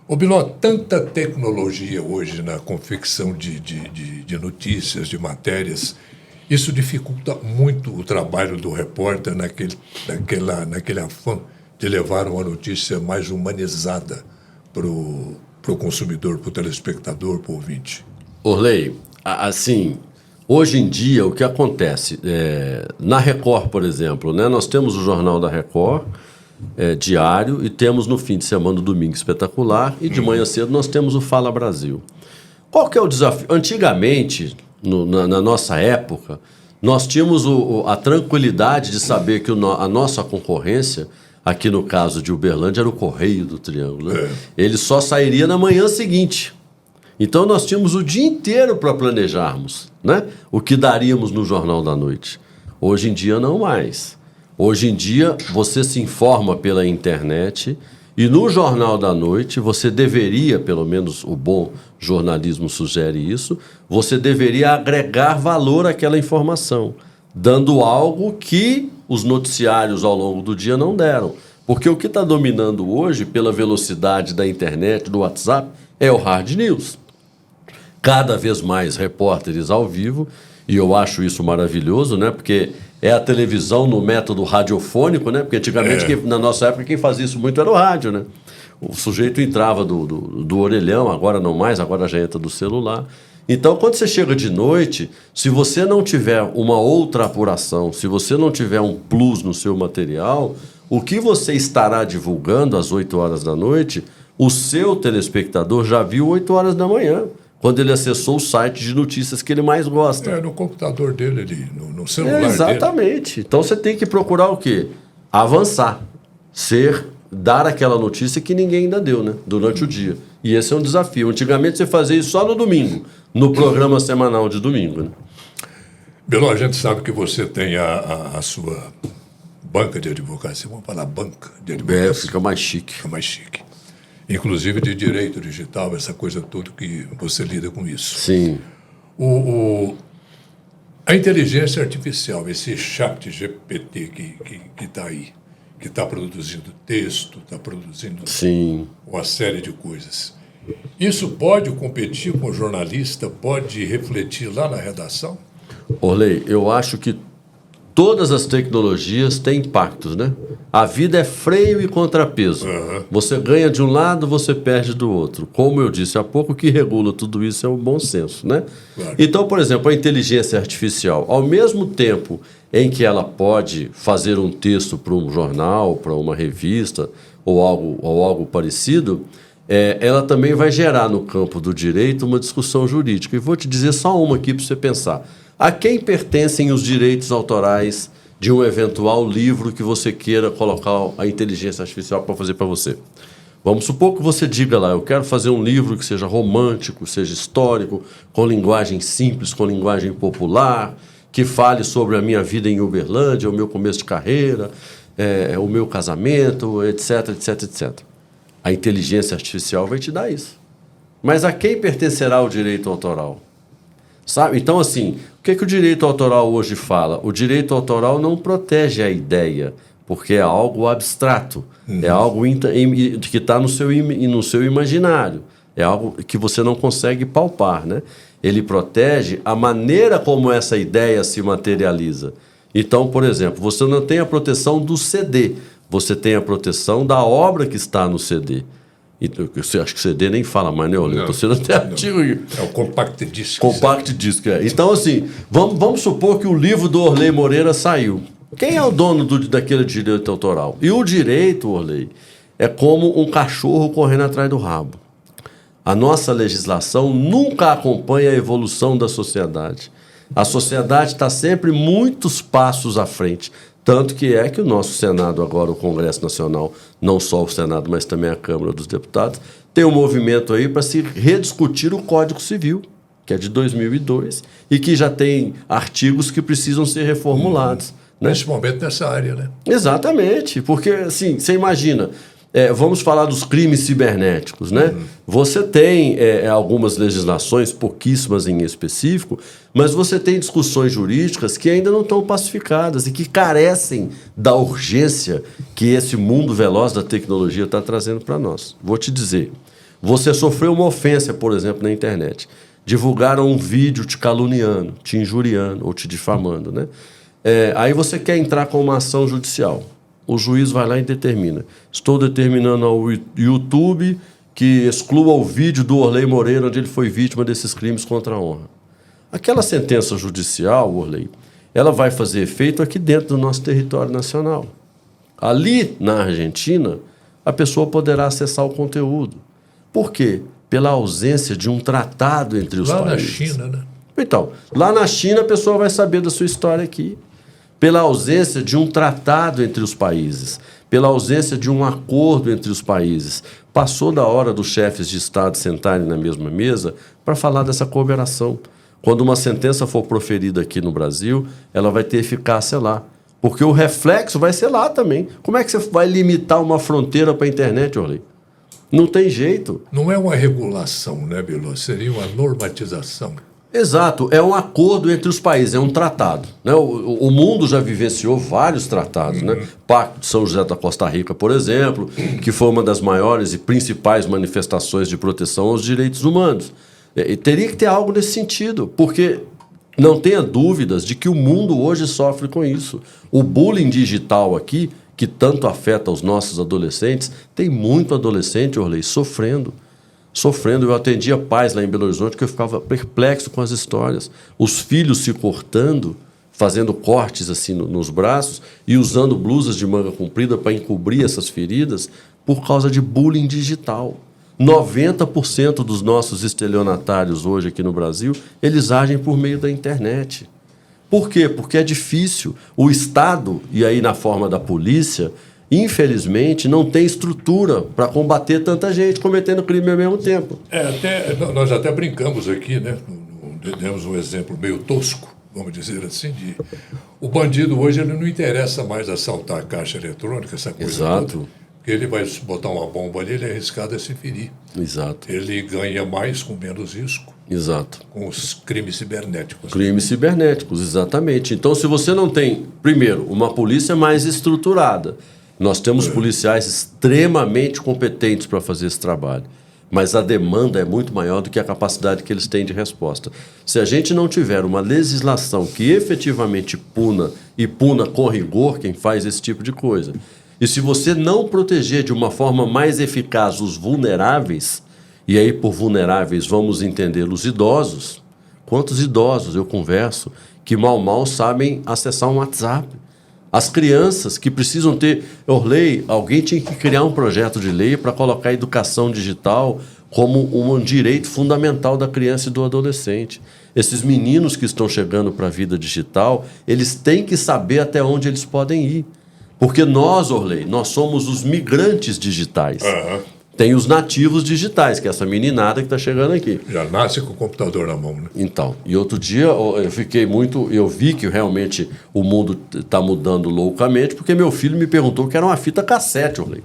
Ô Biló, tanta tecnologia hoje na confecção de notícias, de matérias, isso dificulta muito o trabalho do repórter naquele afã de levar uma notícia mais humanizada para o consumidor, para o telespectador, para o ouvinte. Orley, assim, hoje em dia o que acontece, na Record, por exemplo, né, nós temos o Jornal da Record, diário, e temos no fim de semana o Domingo Espetacular, e de manhã cedo nós temos o Fala Brasil. Qual que é o desafio? Antigamente, na nossa época, nós tínhamos a tranquilidade de saber que a nossa concorrência, aqui no caso de Uberlândia, era o Correio do Triângulo. Né? Ele só sairia na manhã seguinte. Então nós tínhamos o dia inteiro para planejarmos, né, o que daríamos no Jornal da Noite. Hoje em dia não mais. Hoje em dia você se informa pela internet e no Jornal da Noite você deveria, pelo menos o bom jornalismo sugere isso, você deveria agregar valor àquela informação, dando algo que os noticiários ao longo do dia não deram. Porque o que está dominando hoje, pela velocidade da internet, do WhatsApp, é o hard news. Cada vez mais repórteres ao vivo, e eu acho isso maravilhoso, né? Porque é a televisão no método radiofônico, né? Porque antigamente, na nossa época, quem fazia isso muito era o rádio, né? O sujeito entrava do orelhão, agora não mais, agora já entra do celular. Então, quando você chega de noite, se você não tiver uma outra apuração, se você não tiver um plus no seu material, o que você estará divulgando às 8 horas da noite, o seu telespectador já viu 8 horas da manhã, quando ele acessou o site de notícias que ele mais gosta. No computador dele, no celular dele. Exatamente. Então você tem que procurar o quê? Avançar. Dar aquela notícia que ninguém ainda deu, né? Durante o dia. E esse é um desafio. Antigamente você fazia isso só no domingo, no programa semanal de domingo. Né? Biló, a gente sabe que você tem a sua banca de advocacia. Vamos falar banca de advocacia. Fica mais chique. Fica mais chique. Inclusive de direito digital, essa coisa toda que você lida com isso. Sim. A inteligência artificial, esse chat GPT que está aí, que está produzindo texto, está produzindo uma série de coisas. Isso pode competir com o jornalista, pode refletir lá na redação? Orley, eu acho que todas as tecnologias têm impactos, né? A vida é freio e contrapeso. Você ganha de um lado, você perde do outro. Como eu disse há pouco, o que regula tudo isso é o bom senso, né? Claro. Então, por exemplo, a inteligência artificial, ao mesmo tempo em que ela pode fazer um texto para um jornal, para uma revista ou algo parecido, ela também vai gerar no campo do direito uma discussão jurídica. E vou te dizer só uma aqui para você pensar. A quem pertencem os direitos autorais de um eventual livro que você queira colocar a inteligência artificial para fazer para você? Vamos supor que você diga lá, eu quero fazer um livro que seja romântico, seja histórico, com linguagem simples, com linguagem popular, que fale sobre a minha vida em Uberlândia, o meu começo de carreira, o meu casamento, etc, etc, etc. A inteligência artificial vai te dar isso. Mas a quem pertencerá o direito autoral? Sabe? Então, assim, o que o direito autoral hoje fala? O direito autoral não protege a ideia, porque é algo abstrato, é algo que está no seu imaginário, é algo que você não consegue palpar, né? Ele protege a maneira como essa ideia se materializa. Então, por exemplo, você não tem a proteção do CD, você tem a proteção da obra que está no CD. Você acha que CD nem fala mais, né, Olê? Você não tem artigo. É o Compact Disc. Compact Disc, Então, assim, vamos supor que o livro do Orley Moreira saiu. Quem é o dono daquele direito autoral? E o direito, Orley, é como um cachorro correndo atrás do rabo. A nossa legislação nunca acompanha a evolução da sociedade. A sociedade está sempre muitos passos à frente. Tanto que o nosso Senado agora, o Congresso Nacional, não só o Senado, mas também a Câmara dos Deputados, tem um movimento aí para se rediscutir o Código Civil, que é de 2002, e que já tem artigos que precisam ser reformulados. Nesse momento, nessa área, né? Exatamente, porque assim, você imagina, Vamos falar dos crimes cibernéticos, né? Você tem algumas legislações, pouquíssimas em específico, mas você tem discussões jurídicas que ainda não estão pacificadas e que carecem da urgência que esse mundo veloz da tecnologia está trazendo para nós. Vou te dizer, você sofreu uma ofensa, por exemplo, na internet. Divulgaram um vídeo te caluniando, te injuriando ou te difamando, né? Aí você quer entrar com uma ação judicial. O juiz vai lá e determina. Estou determinando ao YouTube que exclua o vídeo do Orley Moreira, onde ele foi vítima desses crimes contra a honra. Aquela sentença judicial, Orley, ela vai fazer efeito aqui dentro do nosso território nacional. Ali, na Argentina, a pessoa poderá acessar o conteúdo. Por quê? Pela ausência de um tratado entre os países. Lá na China, né? Então, lá na China a pessoa vai saber da sua história aqui. Pela ausência de um tratado entre os países, pela ausência de um acordo entre os países. Passou da hora dos chefes de Estado sentarem na mesma mesa para falar dessa cooperação. Quando uma sentença for proferida aqui no Brasil, ela vai ter eficácia lá. Porque o reflexo vai ser lá também. Como é que você vai limitar uma fronteira para a internet, Orley? Não tem jeito. Não é uma regulação, né, Bilu? Seria uma normatização. Exato, é um acordo entre os países, é um tratado, né? O mundo já vivenciou vários tratados, né? Pacto de São José da Costa Rica, por exemplo, que foi uma das maiores e principais manifestações de proteção aos direitos humanos. E teria que ter algo nesse sentido, porque não tenha dúvidas de que o mundo hoje sofre com isso. O bullying digital aqui, que tanto afeta os nossos adolescentes, tem muito adolescente, Orley, sofrendo. Eu atendia pais lá em Belo Horizonte que eu ficava perplexo com as histórias. Os filhos se cortando, fazendo cortes assim nos braços e usando blusas de manga comprida para encobrir essas feridas por causa de bullying digital. 90% dos nossos estelionatários hoje aqui no Brasil, eles agem por meio da internet. Por quê? Porque é difícil. O Estado, e aí na forma da polícia, infelizmente, não tem estrutura para combater tanta gente cometendo crime ao mesmo tempo. Nós até brincamos aqui, né? Demos um exemplo meio tosco, vamos dizer assim, o bandido hoje ele não interessa mais assaltar a caixa eletrônica, essa coisa. Exato. Toda, porque ele vai botar uma bomba ali, ele é arriscado a se ferir. Exato. Ele ganha mais com menos risco. Exato. Com os crimes cibernéticos. Crimes cibernéticos, exatamente. Então, se você não tem, primeiro, uma polícia mais estruturada, nós temos policiais extremamente competentes para fazer esse trabalho, mas a demanda é muito maior do que a capacidade que eles têm de resposta. Se a gente não tiver uma legislação que efetivamente puna e puna com rigor quem faz esse tipo de coisa, e se você não proteger de uma forma mais eficaz os vulneráveis, e aí por vulneráveis vamos entender os idosos, quantos idosos eu converso que mal sabem acessar um WhatsApp? As crianças que precisam ter... Orley, alguém tinha que criar um projeto de lei para colocar a educação digital como um direito fundamental da criança e do adolescente. Esses meninos que estão chegando para a vida digital, eles têm que saber até onde eles podem ir. Porque nós, Orley, nós somos os migrantes digitais. Tem os nativos digitais, que é essa meninada que está chegando aqui. Já nasce com o computador na mão, né? Então, e outro dia eu vi que realmente o mundo está mudando loucamente, porque meu filho me perguntou que era uma fita cassete, Orley.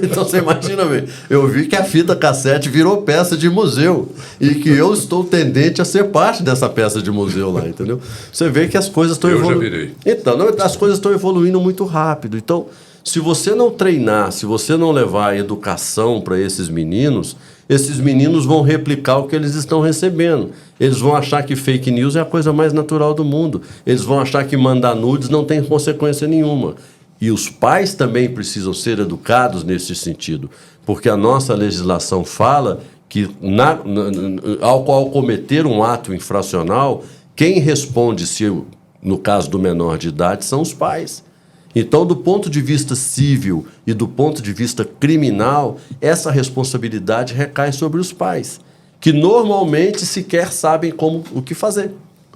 Então você imagina, eu vi que a fita cassete virou peça de museu e que eu estou tendente a ser parte dessa peça de museu lá, entendeu? Você vê que as coisas estão evoluindo. Eu já virei. Então, as coisas estão evoluindo muito rápido. Então, se você não treinar, se você não levar educação para esses meninos vão replicar o que eles estão recebendo. Eles vão achar que fake news é a coisa mais natural do mundo. Eles vão achar que mandar nudes não tem consequência nenhuma. E os pais também precisam ser educados nesse sentido, porque a nossa legislação fala que, ao cometer um ato infracional, quem responde, no caso do menor de idade, são os pais. Então, do ponto de vista civil e do ponto de vista criminal, essa responsabilidade recai sobre os pais, que normalmente sequer sabem o que fazer,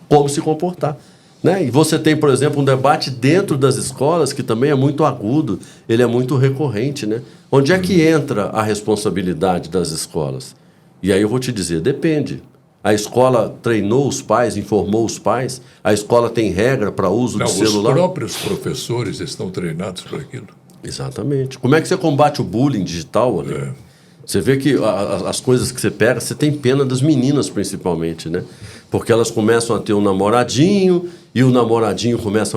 como se comportar. Né? E você tem, por exemplo, um debate dentro das escolas que também é muito agudo, ele é muito recorrente. Né? Onde é que entra a responsabilidade das escolas? E aí eu vou te dizer, depende. A escola treinou os pais, informou os pais? A escola tem regra para uso de celular? Os próprios professores estão treinados para aquilo? Exatamente. Como é que você combate o bullying digital, Olê? Você vê que as coisas que você pega, você tem pena das meninas principalmente, né? Porque elas começam a ter um namoradinho, e o namoradinho começa,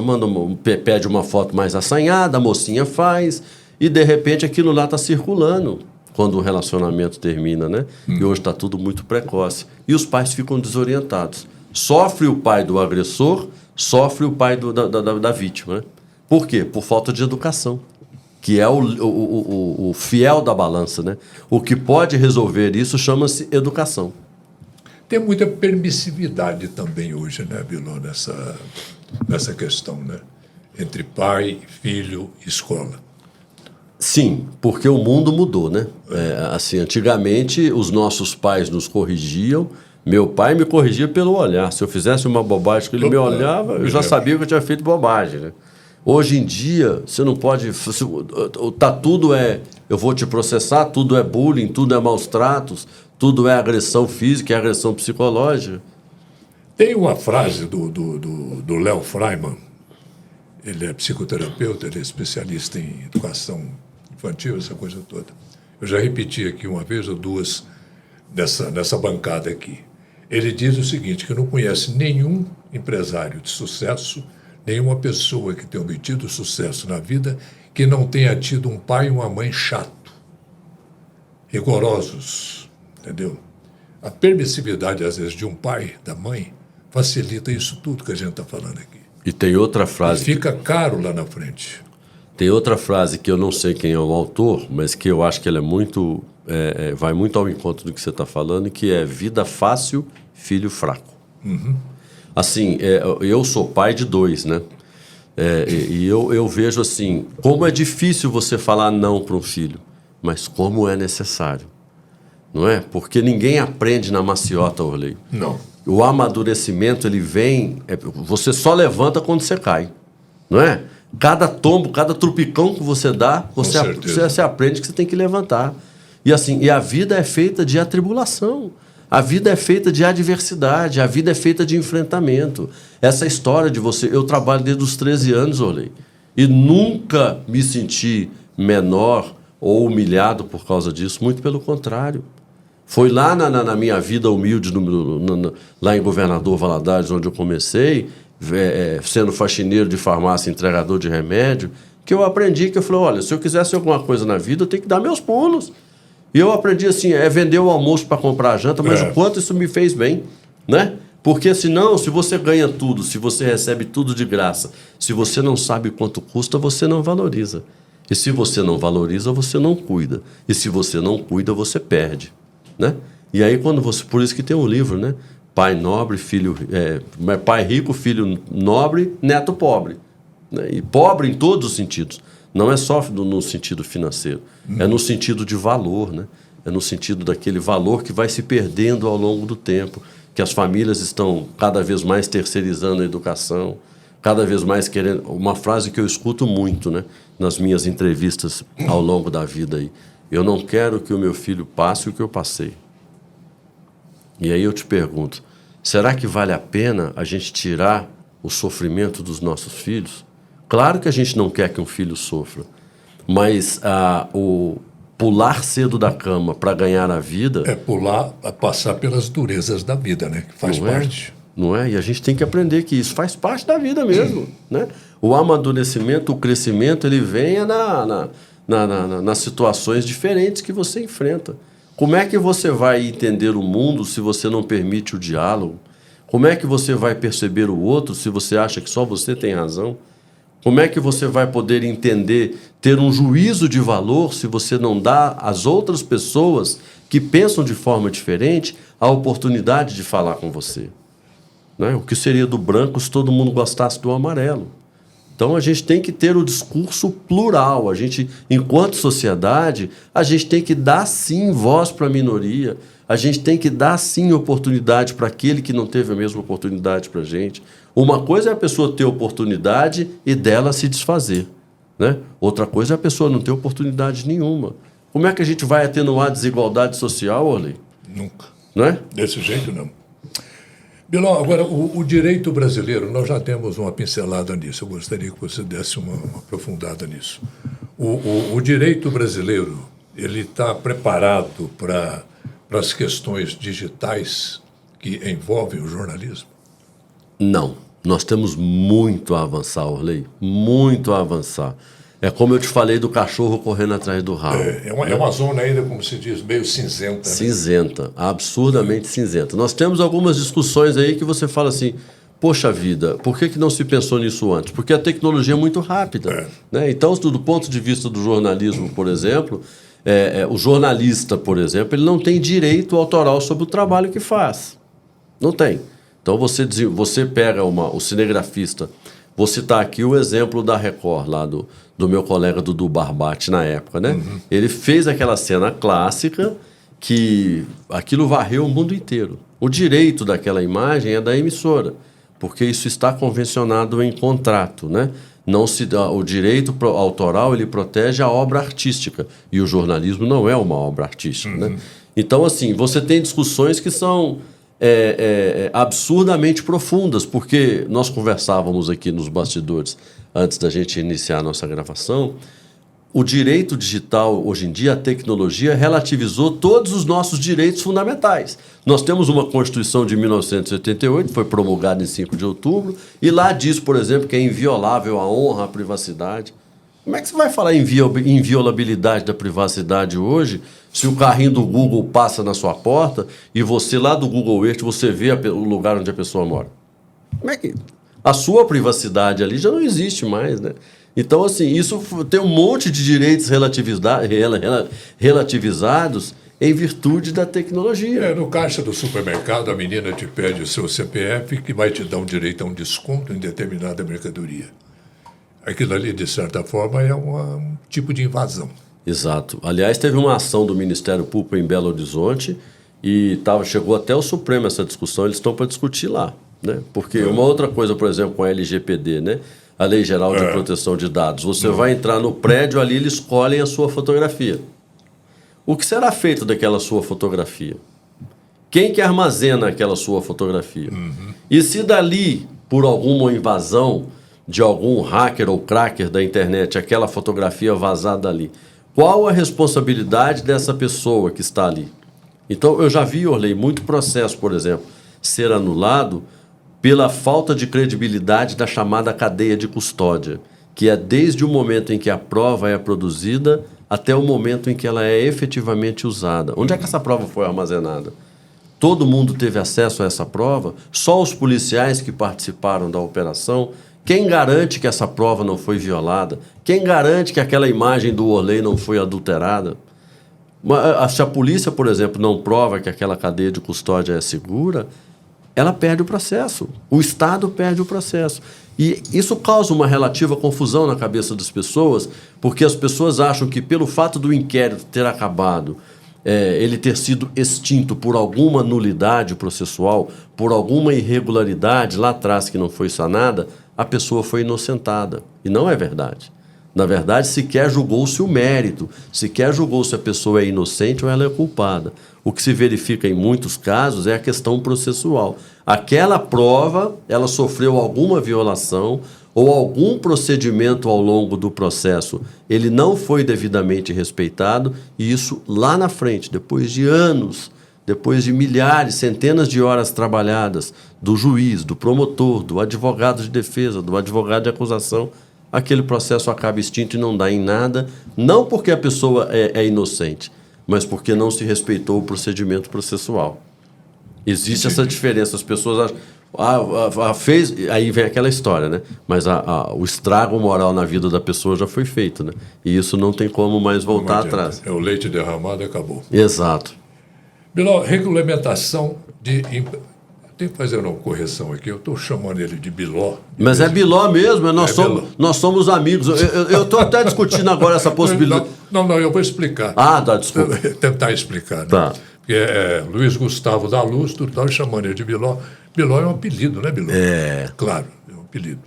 pede uma foto mais assanhada, a mocinha faz, e de repente aquilo lá está circulando quando o relacionamento termina, né? E hoje está tudo muito precoce. E os pais ficam desorientados. Sofre o pai do agressor, sofre o pai da vítima, né? Por quê? Por falta de educação, que é o fiel da balança, né? O que pode resolver isso chama-se educação. Tem muita permissividade também hoje, né, Bilô, nessa questão, né? Entre pai, filho e escola. Sim, porque o mundo mudou, né? Assim, antigamente os nossos pais nos corrigiam. Meu pai me corrigia pelo olhar. Se eu fizesse uma bobagem que ele me olhava, eu já sabia que eu tinha feito bobagem, né? Hoje em dia, você não pode... tudo eu vou te processar, tudo é bullying, tudo é maus tratos, tudo é agressão física e agressão psicológica. Tem uma frase do Léo Freiman, ele é psicoterapeuta, ele é especialista em educação infantil, essa coisa toda. Eu já repeti aqui uma vez ou duas nessa bancada aqui. Ele diz o seguinte, que não conhece nenhum empresário de sucesso, nenhuma pessoa que tenha obtido sucesso na vida que não tenha tido um pai e uma mãe chato, rigorosos, entendeu? A permissividade, às vezes, de um pai, da mãe, facilita isso tudo que a gente está falando aqui. E tem outra frase... E fica caro lá na frente. Tem outra frase que eu não sei quem é o autor, mas que eu acho que ela é muito... vai muito ao encontro do que você está falando, que é vida fácil, filho fraco. Uhum. Assim, eu sou pai de 2, né? E eu vejo assim, como é difícil você falar não para um filho, mas como é necessário, não é? Porque ninguém aprende na maciota, Orley. Não. O amadurecimento, ele vem... você só levanta quando você cai, não é? Cada tombo, cada trupicão que você dá, você aprende que você tem que levantar. E assim, e a vida é feita de atribulação. A vida é feita de adversidade, a vida é feita de enfrentamento. Essa história de você... Eu trabalho desde os 13 anos, Orley, e nunca me senti menor ou humilhado por causa disso, muito pelo contrário. Foi lá na minha vida humilde, lá em Governador Valadares, onde eu comecei, sendo faxineiro de farmácia, entregador de remédio, que eu aprendi, que eu falei, olha, se eu quisesse alguma coisa na vida, eu tenho que dar meus pulos. E eu aprendi assim, vender o almoço para comprar a janta, mas o quanto isso me fez bem, né? Porque senão, se você ganha tudo, se você recebe tudo de graça, se você não sabe quanto custa, você não valoriza. E se você não valoriza, você não cuida. E se você não cuida, você perde, né? E aí quando você... Por isso que tem um livro, né? Pai nobre, filho... pai rico, filho nobre, neto pobre. Né? E pobre em todos os sentidos. Não é só no sentido financeiro, é no sentido de valor, né? É no sentido daquele valor que vai se perdendo ao longo do tempo, que as famílias estão cada vez mais terceirizando a educação, cada vez mais querendo... Uma frase que eu escuto muito, né, nas minhas entrevistas ao longo da vida aí. Eu não quero que o meu filho passe o que eu passei. E aí eu te pergunto, será que vale a pena a gente tirar o sofrimento dos nossos filhos? Claro que a gente não quer que um filho sofra, mas o pular cedo da cama para ganhar a vida... passar pelas durezas da vida, né? Que faz parte. Não é? E a gente tem que aprender que isso faz parte da vida mesmo, né? O amadurecimento, o crescimento, ele vem nas situações diferentes que você enfrenta. Como é que você vai entender o mundo se você não permite o diálogo? Como é que você vai perceber o outro se você acha que só você tem razão? Como é que você vai poder entender, ter um juízo de valor se você não dá às outras pessoas que pensam de forma diferente a oportunidade de falar com você? Né? O que seria do branco se todo mundo gostasse do amarelo? Então a gente tem que ter o discurso plural. A gente, enquanto sociedade, a gente tem que dar sim voz para a minoria. A gente tem que dar sim oportunidade para aquele que não teve a mesma oportunidade para a gente. Uma coisa é a pessoa ter oportunidade e dela se desfazer, né? Outra coisa é a pessoa não ter oportunidade nenhuma. Como é que a gente vai atenuar a desigualdade social, Orley? Nunca. Não é? Desse jeito, não. Biló, agora, o direito brasileiro, nós já temos uma pincelada nisso. Eu gostaria que você desse uma aprofundada nisso. O direito brasileiro, ele está preparado para as questões digitais que envolvem o jornalismo? Não. Nós temos muito a avançar, Orley. Muito a avançar. É como eu te falei do cachorro correndo atrás do rabo. É uma zona ainda, como se diz, meio cinzenta. Né? Cinzenta, absurdamente cinzenta. Nós temos algumas discussões aí que você fala assim, poxa vida, por que não se pensou nisso antes? Porque a tecnologia é muito rápida. Né? Então, do ponto de vista do jornalismo, por exemplo, o jornalista, por exemplo, ele não tem direito autoral sobre o trabalho que faz. Não tem. Então, você pega o cinegrafista. Vou citar aqui o exemplo da Record, lá do meu colega Dudu Barbati, na época, né? Uhum. Ele fez aquela cena clássica que aquilo varreu o mundo inteiro. O direito daquela imagem é da emissora, porque isso está convencionado em contrato, né? Não se dá, o direito autoral, ele protege a obra artística, e o jornalismo não é uma obra artística, uhum. Né? Então, assim, você tem discussões que são absurdamente profundas, porque nós conversávamos aqui nos bastidores antes da gente iniciar a nossa gravação. O direito digital, hoje em dia, a tecnologia relativizou todos os nossos direitos fundamentais. Nós temos uma Constituição de 1988, foi promulgada em 5 de outubro, e lá diz, por exemplo, que é inviolável a honra, a privacidade. Como é que você vai falar em inviolabilidade da privacidade hoje, se o carrinho do Google passa na sua porta e você lá do Google Earth, você vê o lugar onde a pessoa mora? Como é que... A sua privacidade ali já não existe mais, né? Então, assim, isso tem um monte de direitos relativizados em virtude da tecnologia. No caixa do supermercado, a menina te pede o seu CPF que vai te dar um direito a um desconto em determinada mercadoria. Aquilo ali, de certa forma, é um tipo de invasão. Exato. Aliás, teve uma ação do Ministério Público em Belo Horizonte e chegou até o Supremo essa discussão, eles estão para discutir lá. Né? Porque uma outra coisa, por exemplo, com a LGPD, né? A Lei Geral de Proteção de Dados, você vai entrar no prédio, ali eles escolhem a sua fotografia. O que será feito daquela sua fotografia? Quem que armazena aquela sua fotografia? Uhum. E se dali, por alguma invasão de algum hacker ou cracker da internet, aquela fotografia vazada ali, qual a responsabilidade dessa pessoa que está ali? Então, eu já vi, Orley, muito processo, por exemplo, ser anulado pela falta de credibilidade da chamada cadeia de custódia, que é desde o momento em que a prova é produzida até o momento em que ela é efetivamente usada. Onde é que essa prova foi armazenada? Todo mundo teve acesso a essa prova? Só os policiais que participaram da operação? Quem garante que essa prova não foi violada? Quem garante que aquela imagem do Orley não foi adulterada? Se a polícia, por exemplo, não prova que aquela cadeia de custódia é segura, ela perde o processo. O Estado perde o processo. E isso causa uma relativa confusão na cabeça das pessoas, porque as pessoas acham que pelo fato do inquérito ter acabado, ele ter sido extinto por alguma nulidade processual, por alguma irregularidade lá atrás que não foi sanada, a pessoa foi inocentada. E não é verdade. Na verdade, sequer julgou-se o mérito, sequer julgou se a pessoa é inocente ou ela é culpada. O que se verifica em muitos casos é a questão processual. Aquela prova, ela sofreu alguma violação ou algum procedimento ao longo do processo, ele não foi devidamente respeitado, e isso lá na frente, depois de anos, depois de milhares, centenas de horas trabalhadas, do juiz, do promotor, do advogado de defesa, do advogado de acusação, aquele processo acaba extinto e não dá em nada, não porque a pessoa é inocente, mas porque não se respeitou o procedimento processual. Existe essa diferença, as pessoas acham, fez, aí vem aquela história, né? Mas o estrago moral na vida da pessoa já foi feito, né? E isso não tem como mais voltar atrás. É o leite derramado e acabou. Exato. Biló, regulamentação de... Tem que fazer uma correção aqui, eu estou chamando ele de Biló. Mas é Biló mesmo, nós somos amigos. Eu estou até discutindo agora essa possibilidade. Não, eu vou explicar. Tá, desculpa. Tentar explicar, né? Tá. Porque Luiz Gustavo da Luz, tu estava chamando ele de Biló. Biló é um apelido, né, Biló? Claro, é um apelido.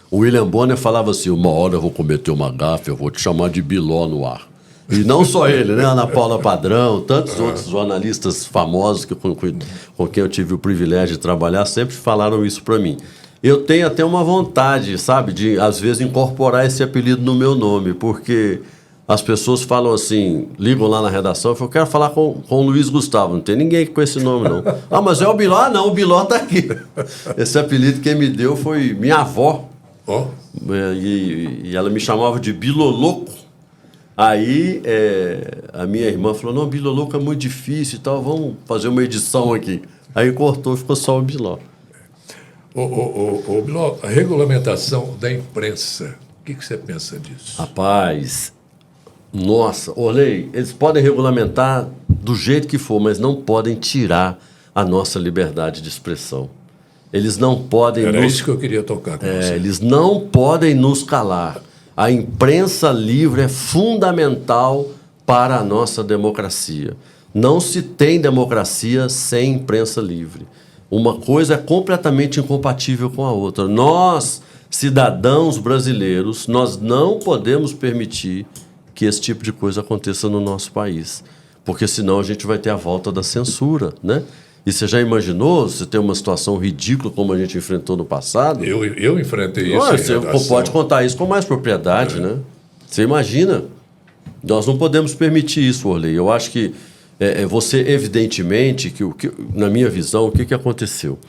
O William Bonner falava assim, uma hora eu vou cometer uma gafe, eu vou te chamar de Biló no ar. E não só ele, né? Ana Paula Padrão, tantos outros jornalistas famosos com quem eu tive o privilégio de trabalhar, sempre falaram isso para mim. Eu tenho até uma vontade, sabe, de às vezes incorporar esse apelido no meu nome, porque as pessoas falam assim, ligam lá na redação e falam, eu quero falar com o Luiz Gustavo. Não tem ninguém com esse nome, não. Ah, mas é o Biló? Ah, não, o Biló tá aqui. Esse apelido quem me deu foi minha avó. Oh. E ela me chamava de Biloloco. Aí a minha irmã falou, não, Biloloco é muito difícil e tal, vamos fazer uma edição aqui. Aí cortou, ficou só o Biló. Ô, Biló, a regulamentação da imprensa, o que você pensa disso? Rapaz, nossa, Orley, eles podem regulamentar do jeito que for, mas não podem tirar a nossa liberdade de expressão. Eles não podem Era isso que eu queria tocar com você. Eles não podem nos calar. A imprensa livre é fundamental para a nossa democracia. Não se tem democracia sem imprensa livre. Uma coisa é completamente incompatível com a outra. Nós, cidadãos brasileiros, nós não podemos permitir que esse tipo de coisa aconteça no nosso país. Porque senão a gente vai ter a volta da censura, né? E você já imaginou você ter uma situação ridícula como a gente enfrentou no passado? Eu enfrentei isso. Você pode contar isso com mais propriedade, né? Você imagina? Nós não podemos permitir isso, Orley. Eu acho que você, evidentemente, que na minha visão, o que aconteceu?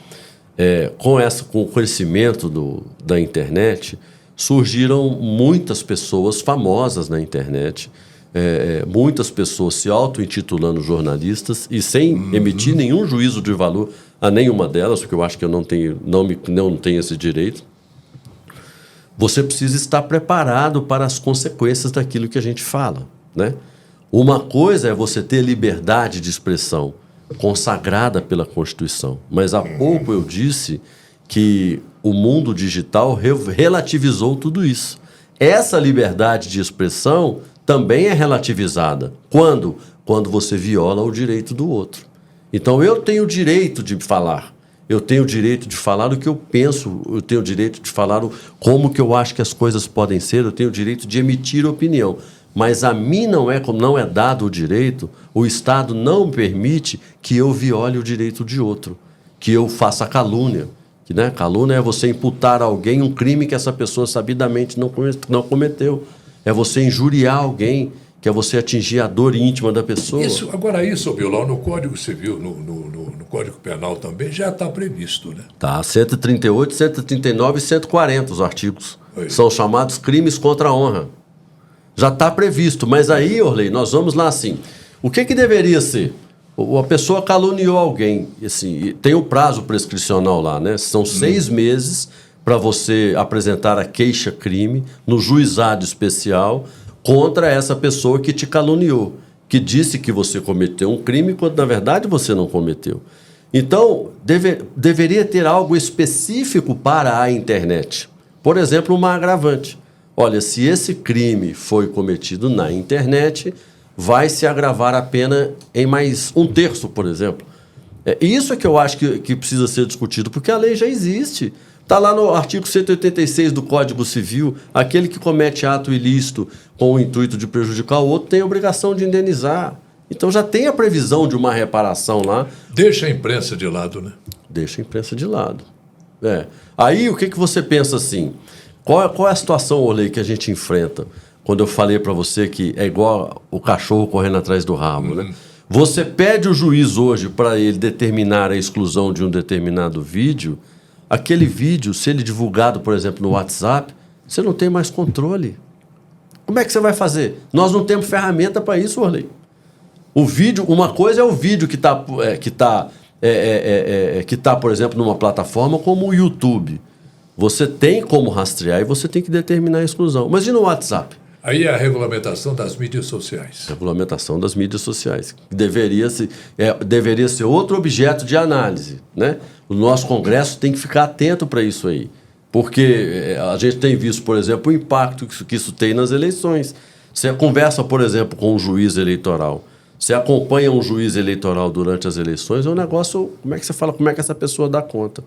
Com o crescimento da internet, surgiram muitas pessoas famosas na internet, muitas pessoas se auto-intitulando jornalistas e sem emitir nenhum juízo de valor a nenhuma delas, porque eu acho que eu não tenho esse direito. Você precisa estar preparado para as consequências daquilo que a gente fala, né? Uma coisa é você ter liberdade de expressão consagrada pela Constituição, mas há pouco eu disse que o mundo digital relativizou tudo isso. Essa liberdade de expressão também é relativizada. Quando? Quando você viola o direito do outro. Então eu tenho o direito de falar. Eu tenho o direito de falar o que eu penso. Eu tenho o direito de falar como que eu acho que as coisas podem ser. Eu tenho o direito de emitir opinião. Mas a mim não é dado o direito, o Estado não permite que eu viole o direito de outro, que eu faça calúnia. Né? Calúnia é você imputar a alguém um crime que essa pessoa sabidamente não cometeu. É você injuriar alguém, que é você atingir a dor íntima da pessoa. Agora isso, Biló, no Código Civil, no Código Penal também já está previsto, né? Tá, 138, 139 e 140 os artigos. Oi. São chamados crimes contra a honra. Já está previsto, mas aí, Orley, nós vamos lá assim. O que deveria ser? A pessoa caluniou alguém, assim, tem o prazo prescricional lá, né? São 6 meses para você apresentar a queixa-crime no juizado especial contra essa pessoa que te caluniou, que disse que você cometeu um crime quando, na verdade, você não cometeu. Então, deveria ter algo específico para a internet. Por exemplo, uma agravante. Olha, se esse crime foi cometido na internet, vai se agravar a pena em mais 1/3, por exemplo. Isso é que eu acho que precisa ser discutido, porque a lei já existe. Está lá no artigo 186 do Código Civil, aquele que comete ato ilícito com o intuito de prejudicar o outro tem a obrigação de indenizar. Então já tem a previsão de uma reparação lá. Deixa a imprensa de lado, né? Deixa a imprensa de lado. Aí o que você pensa assim? Qual é a situação, Orley, que a gente enfrenta quando eu falei para você que é igual o cachorro correndo atrás do rabo, né? Você pede o juiz hoje para ele determinar a exclusão de um determinado vídeo, aquele vídeo, se ele divulgado, por exemplo, no WhatsApp, você não tem mais controle. Como é que você vai fazer? Nós não temos ferramenta para isso, Orley. O vídeo, uma coisa é o vídeo que tá, por exemplo, numa plataforma como o YouTube. Você tem como rastrear e você tem que determinar a exclusão. Mas e no WhatsApp? Aí é a regulamentação das mídias sociais. Regulamentação das mídias sociais. Deveria ser outro objeto de análise, né? O nosso Congresso tem que ficar atento para isso aí. Porque a gente tem visto, por exemplo, o impacto que isso tem nas eleições. Você conversa, por exemplo, com um juiz eleitoral. Você acompanha um juiz eleitoral durante as eleições, é um negócio... Como é que você fala? Como é que essa pessoa dá conta?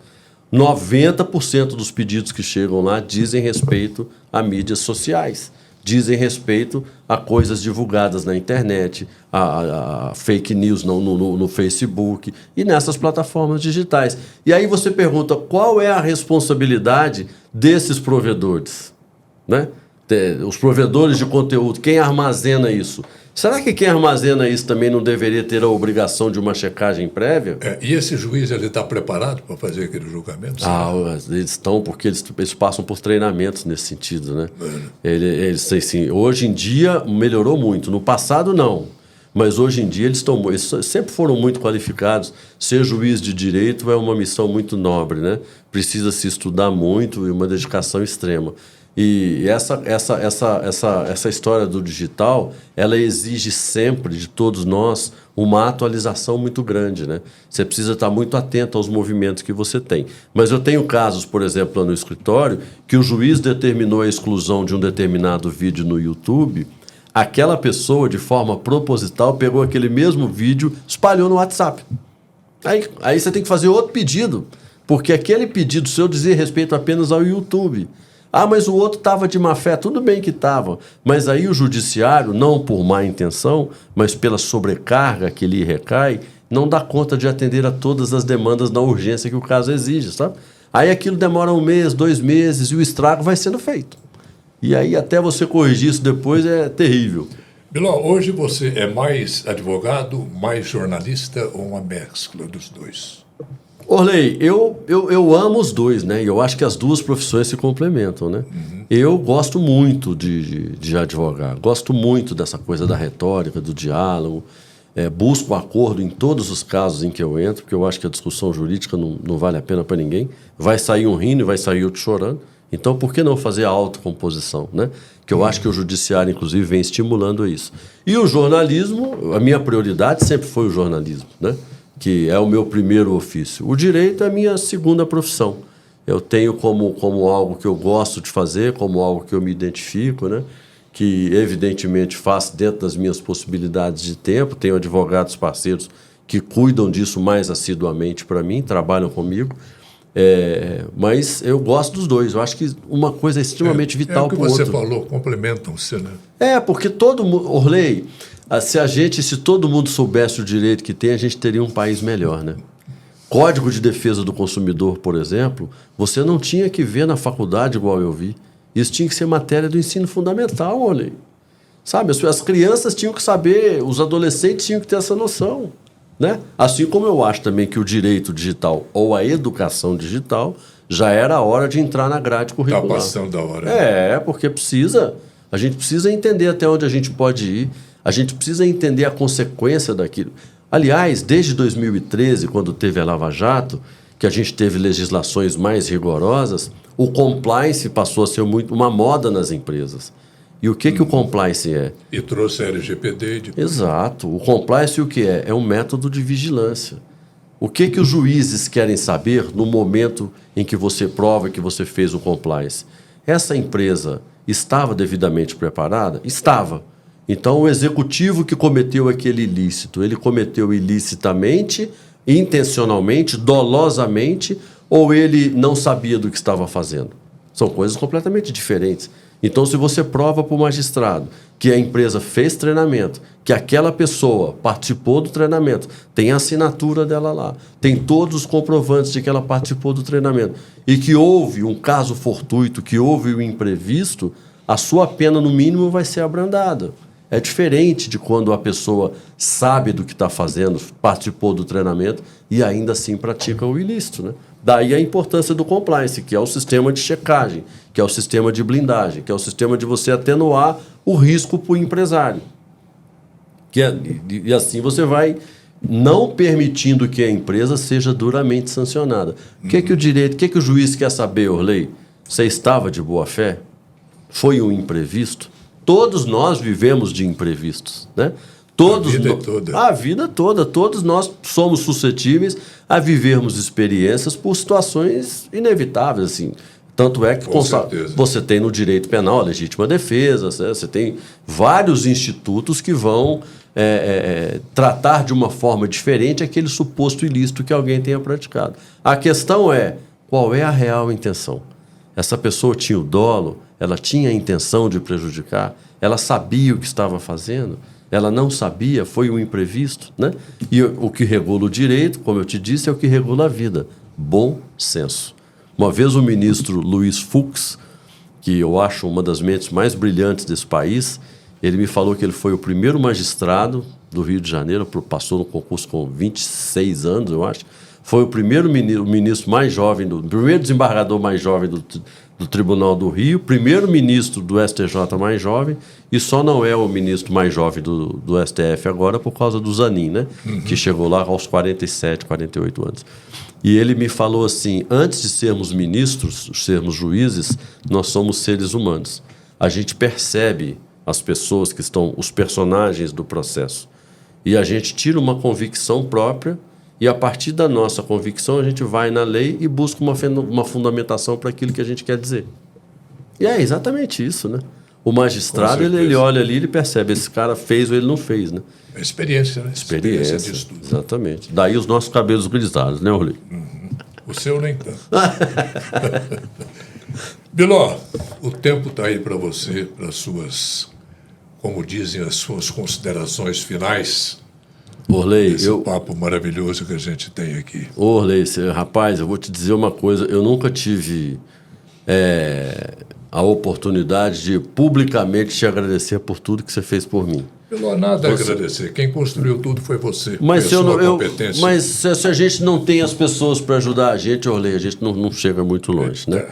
90% dos pedidos que chegam lá dizem respeito a mídias sociais. dizem respeito a coisas divulgadas na internet, a fake news no Facebook e nessas plataformas digitais. E aí você pergunta qual é a responsabilidade desses provedores, né? Os provedores de conteúdo, quem armazena isso? Será que quem armazena isso também não deveria ter a obrigação de uma checagem prévia? E esse juiz, ele está preparado para fazer aquele julgamento? Eles estão, porque eles passam por treinamentos nesse sentido, né? Eles assim, hoje em dia melhorou muito, no passado não, mas hoje em dia eles sempre foram muito qualificados. Ser juiz de direito é uma missão muito nobre, né? Precisa se estudar muito e uma dedicação extrema. E essa história do digital, ela exige sempre de todos nós uma atualização muito grande, né? Você precisa estar muito atento aos movimentos que você tem. Mas eu tenho casos, por exemplo, lá no escritório, que o juiz determinou a exclusão de um determinado vídeo no YouTube, aquela pessoa, de forma proposital, pegou aquele mesmo vídeo, espalhou no WhatsApp. Aí você tem que fazer outro pedido, porque aquele pedido seu dizia respeito apenas ao YouTube. Mas o outro estava de má fé. Tudo bem que estava, mas aí o judiciário, não por má intenção, mas pela sobrecarga que lhe recai, não dá conta de atender a todas as demandas na urgência que o caso exige, sabe? Aí aquilo demora 1 mês, 2 meses e o estrago vai sendo feito. E aí até você corrigir isso depois é terrível. Biló, hoje você é mais advogado, mais jornalista ou uma mescla dos dois? Orley, eu amo os dois, né? E eu acho que as duas profissões se complementam, né? Uhum. Eu gosto muito de advogar, gosto muito dessa coisa da retórica, do diálogo, busco acordo em todos os casos em que eu entro, porque eu acho que a discussão jurídica não vale a pena para ninguém. Vai sair um rindo e vai sair outro chorando. Então, por que não fazer a autocomposição, né? Que eu acho que o judiciário, inclusive, vem estimulando isso. E o jornalismo, a minha prioridade sempre foi o jornalismo, né? Que é o meu primeiro ofício. O direito é a minha segunda profissão. Eu tenho como algo que eu gosto de fazer, como algo que eu me identifico, né? Que, evidentemente, faço dentro das minhas possibilidades de tempo. Tenho advogados parceiros que cuidam disso mais assiduamente para mim, trabalham comigo. Mas eu gosto dos dois. Eu acho que uma coisa é extremamente vital para o outro. É o que você falou, complementam-se, né? Porque todo mundo... Orley, se todo mundo soubesse o direito que tem, a gente teria um país melhor, né? Código de Defesa do Consumidor, por exemplo, você não tinha que ver na faculdade igual eu vi. Isso tinha que ser matéria do ensino fundamental, Orley. Sabe, as crianças tinham que saber, os adolescentes tinham que ter essa noção, né? Assim como eu acho também que o direito digital ou a educação digital já era a hora de entrar na grade curricular. Está passando da hora. Né? Porque a gente precisa entender até onde a gente pode ir, a gente precisa entender a consequência daquilo. Aliás, desde 2013, quando teve a Lava Jato, que a gente teve legislações mais rigorosas, o compliance passou a ser muito uma moda nas empresas. E o que o compliance é? E trouxe a LGPD. Exato. O compliance o que é? É um método de vigilância. O que os juízes querem saber no momento em que você prova que você fez o compliance? Essa empresa estava devidamente preparada? Estava. Então, o executivo que cometeu aquele ilícito, ele cometeu ilicitamente, intencionalmente, dolosamente, ou ele não sabia do que estava fazendo? São coisas completamente diferentes. Então, se você prova para o magistrado que a empresa fez treinamento, que aquela pessoa participou do treinamento, tem a assinatura dela lá, tem todos os comprovantes de que ela participou do treinamento, e que houve um caso fortuito, que houve um imprevisto, a sua pena, no mínimo, vai ser abrandada. É diferente de quando a pessoa sabe do que está fazendo, participou do treinamento e ainda assim pratica o ilícito, né? Daí a importância do compliance, que é o sistema de checagem, que é o sistema de blindagem, que é o sistema de você atenuar o risco para o empresário. E assim você vai não permitindo que a empresa seja duramente sancionada. O que o juiz quer saber, Orley? Você estava de boa fé? Foi um imprevisto? Todos nós vivemos de imprevistos, né? A vida toda. Todos nós somos suscetíveis a vivermos experiências por situações inevitáveis, assim. Tanto é que você tem no direito penal a legítima defesa, você tem vários institutos que vão tratar de uma forma diferente aquele suposto ilícito que alguém tenha praticado. A questão é, qual é a real intenção? Essa pessoa tinha o dolo? Ela tinha a intenção de prejudicar? Ela sabia o que estava fazendo? Ela não sabia? Foi um imprevisto, né? E o que regula o direito, como eu te disse, é o que regula a vida. Bom senso. Uma vez o ministro Luiz Fux, que eu acho uma das mentes mais brilhantes desse país, ele me falou que ele foi o primeiro magistrado do Rio de Janeiro, passou no concurso com 26 anos, eu acho. Foi o primeiro ministro mais jovem, o primeiro desembargador mais jovem do Tribunal do Rio, primeiro ministro do STJ mais jovem, e só não é o ministro mais jovem do STF agora por causa do Zanin, né? Que chegou lá aos 47, 48 anos. E ele me falou assim, antes de sermos ministros, sermos juízes, nós somos seres humanos. A gente percebe as pessoas que estão, os personagens do processo. E a gente tira uma convicção própria e, a partir da nossa convicção, a gente vai na lei e busca uma fundamentação para aquilo que a gente quer dizer. E é exatamente isso, né? O magistrado, ele olha ali e ele percebe, esse cara fez ou ele não fez, né? É experiência, né? Experiência de estudo. Exatamente. Daí os nossos cabelos grisalhos, né, Orley? O seu nem tanto. Biló, o tempo está aí para você, para as suas, como dizem, as suas considerações finais. Orley, esse papo maravilhoso que a gente tem aqui. Orley, rapaz, eu vou te dizer uma coisa, eu nunca tive a oportunidade de publicamente te agradecer por tudo que você fez por mim. Pelo nada a agradecer. Quem construiu tudo foi você. Mas, competência. Mas se a gente não tem as pessoas para ajudar a gente, Orley, a gente não chega muito longe, né?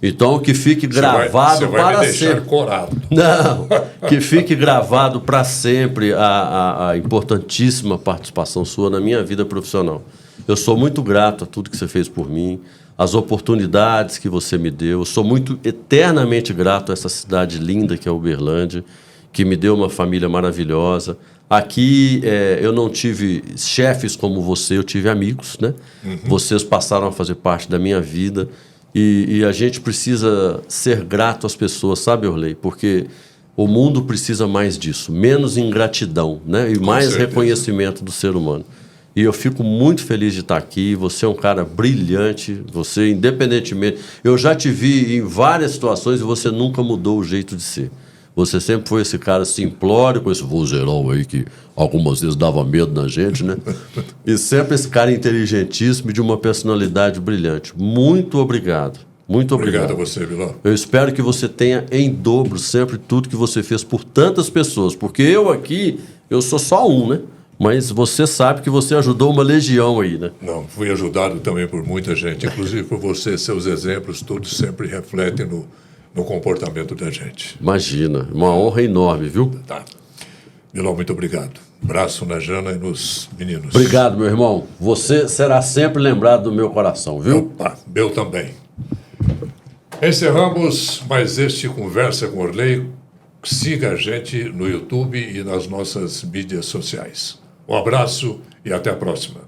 Então, que fique gravado para sempre. Corado. Não, que fique gravado para sempre a importantíssima participação sua na minha vida profissional. Eu sou muito grato a tudo que você fez por mim, as oportunidades que você me deu. Eu sou muito eternamente grato a essa cidade linda que é Uberlândia, que me deu uma família maravilhosa. Aqui eu não tive chefes como você, eu tive amigos, né? Vocês passaram a fazer parte da minha vida. E a gente precisa ser grato às pessoas, sabe, Orley? Porque o mundo precisa mais disso, menos ingratidão, né? E mais reconhecimento do ser humano. E eu fico muito feliz de estar aqui. Você é um cara brilhante, você, independentemente... Eu já te vi em várias situações e você nunca mudou o jeito de ser. Você sempre foi esse cara simplório, com esse vozeirão aí que algumas vezes dava medo na gente, né? E sempre esse cara inteligentíssimo e de uma personalidade brilhante. Muito obrigado. Muito obrigado. Obrigado a você, Biló. Eu espero que você tenha em dobro sempre tudo que você fez por tantas pessoas. Porque eu aqui, eu sou só um, né? Mas você sabe que você ajudou uma legião aí, né? Não, fui ajudado também por muita gente. Inclusive por você, seus exemplos todos sempre refletem no comportamento da gente. Imagina, uma honra enorme, viu? Tá. Biló, muito obrigado. Abraço na Jana e nos meninos. Obrigado, meu irmão. Você será sempre lembrado do meu coração, viu? Opa, meu também. Encerramos mais este Conversa com Orley. Siga a gente no YouTube e nas nossas mídias sociais. Um abraço e até a próxima.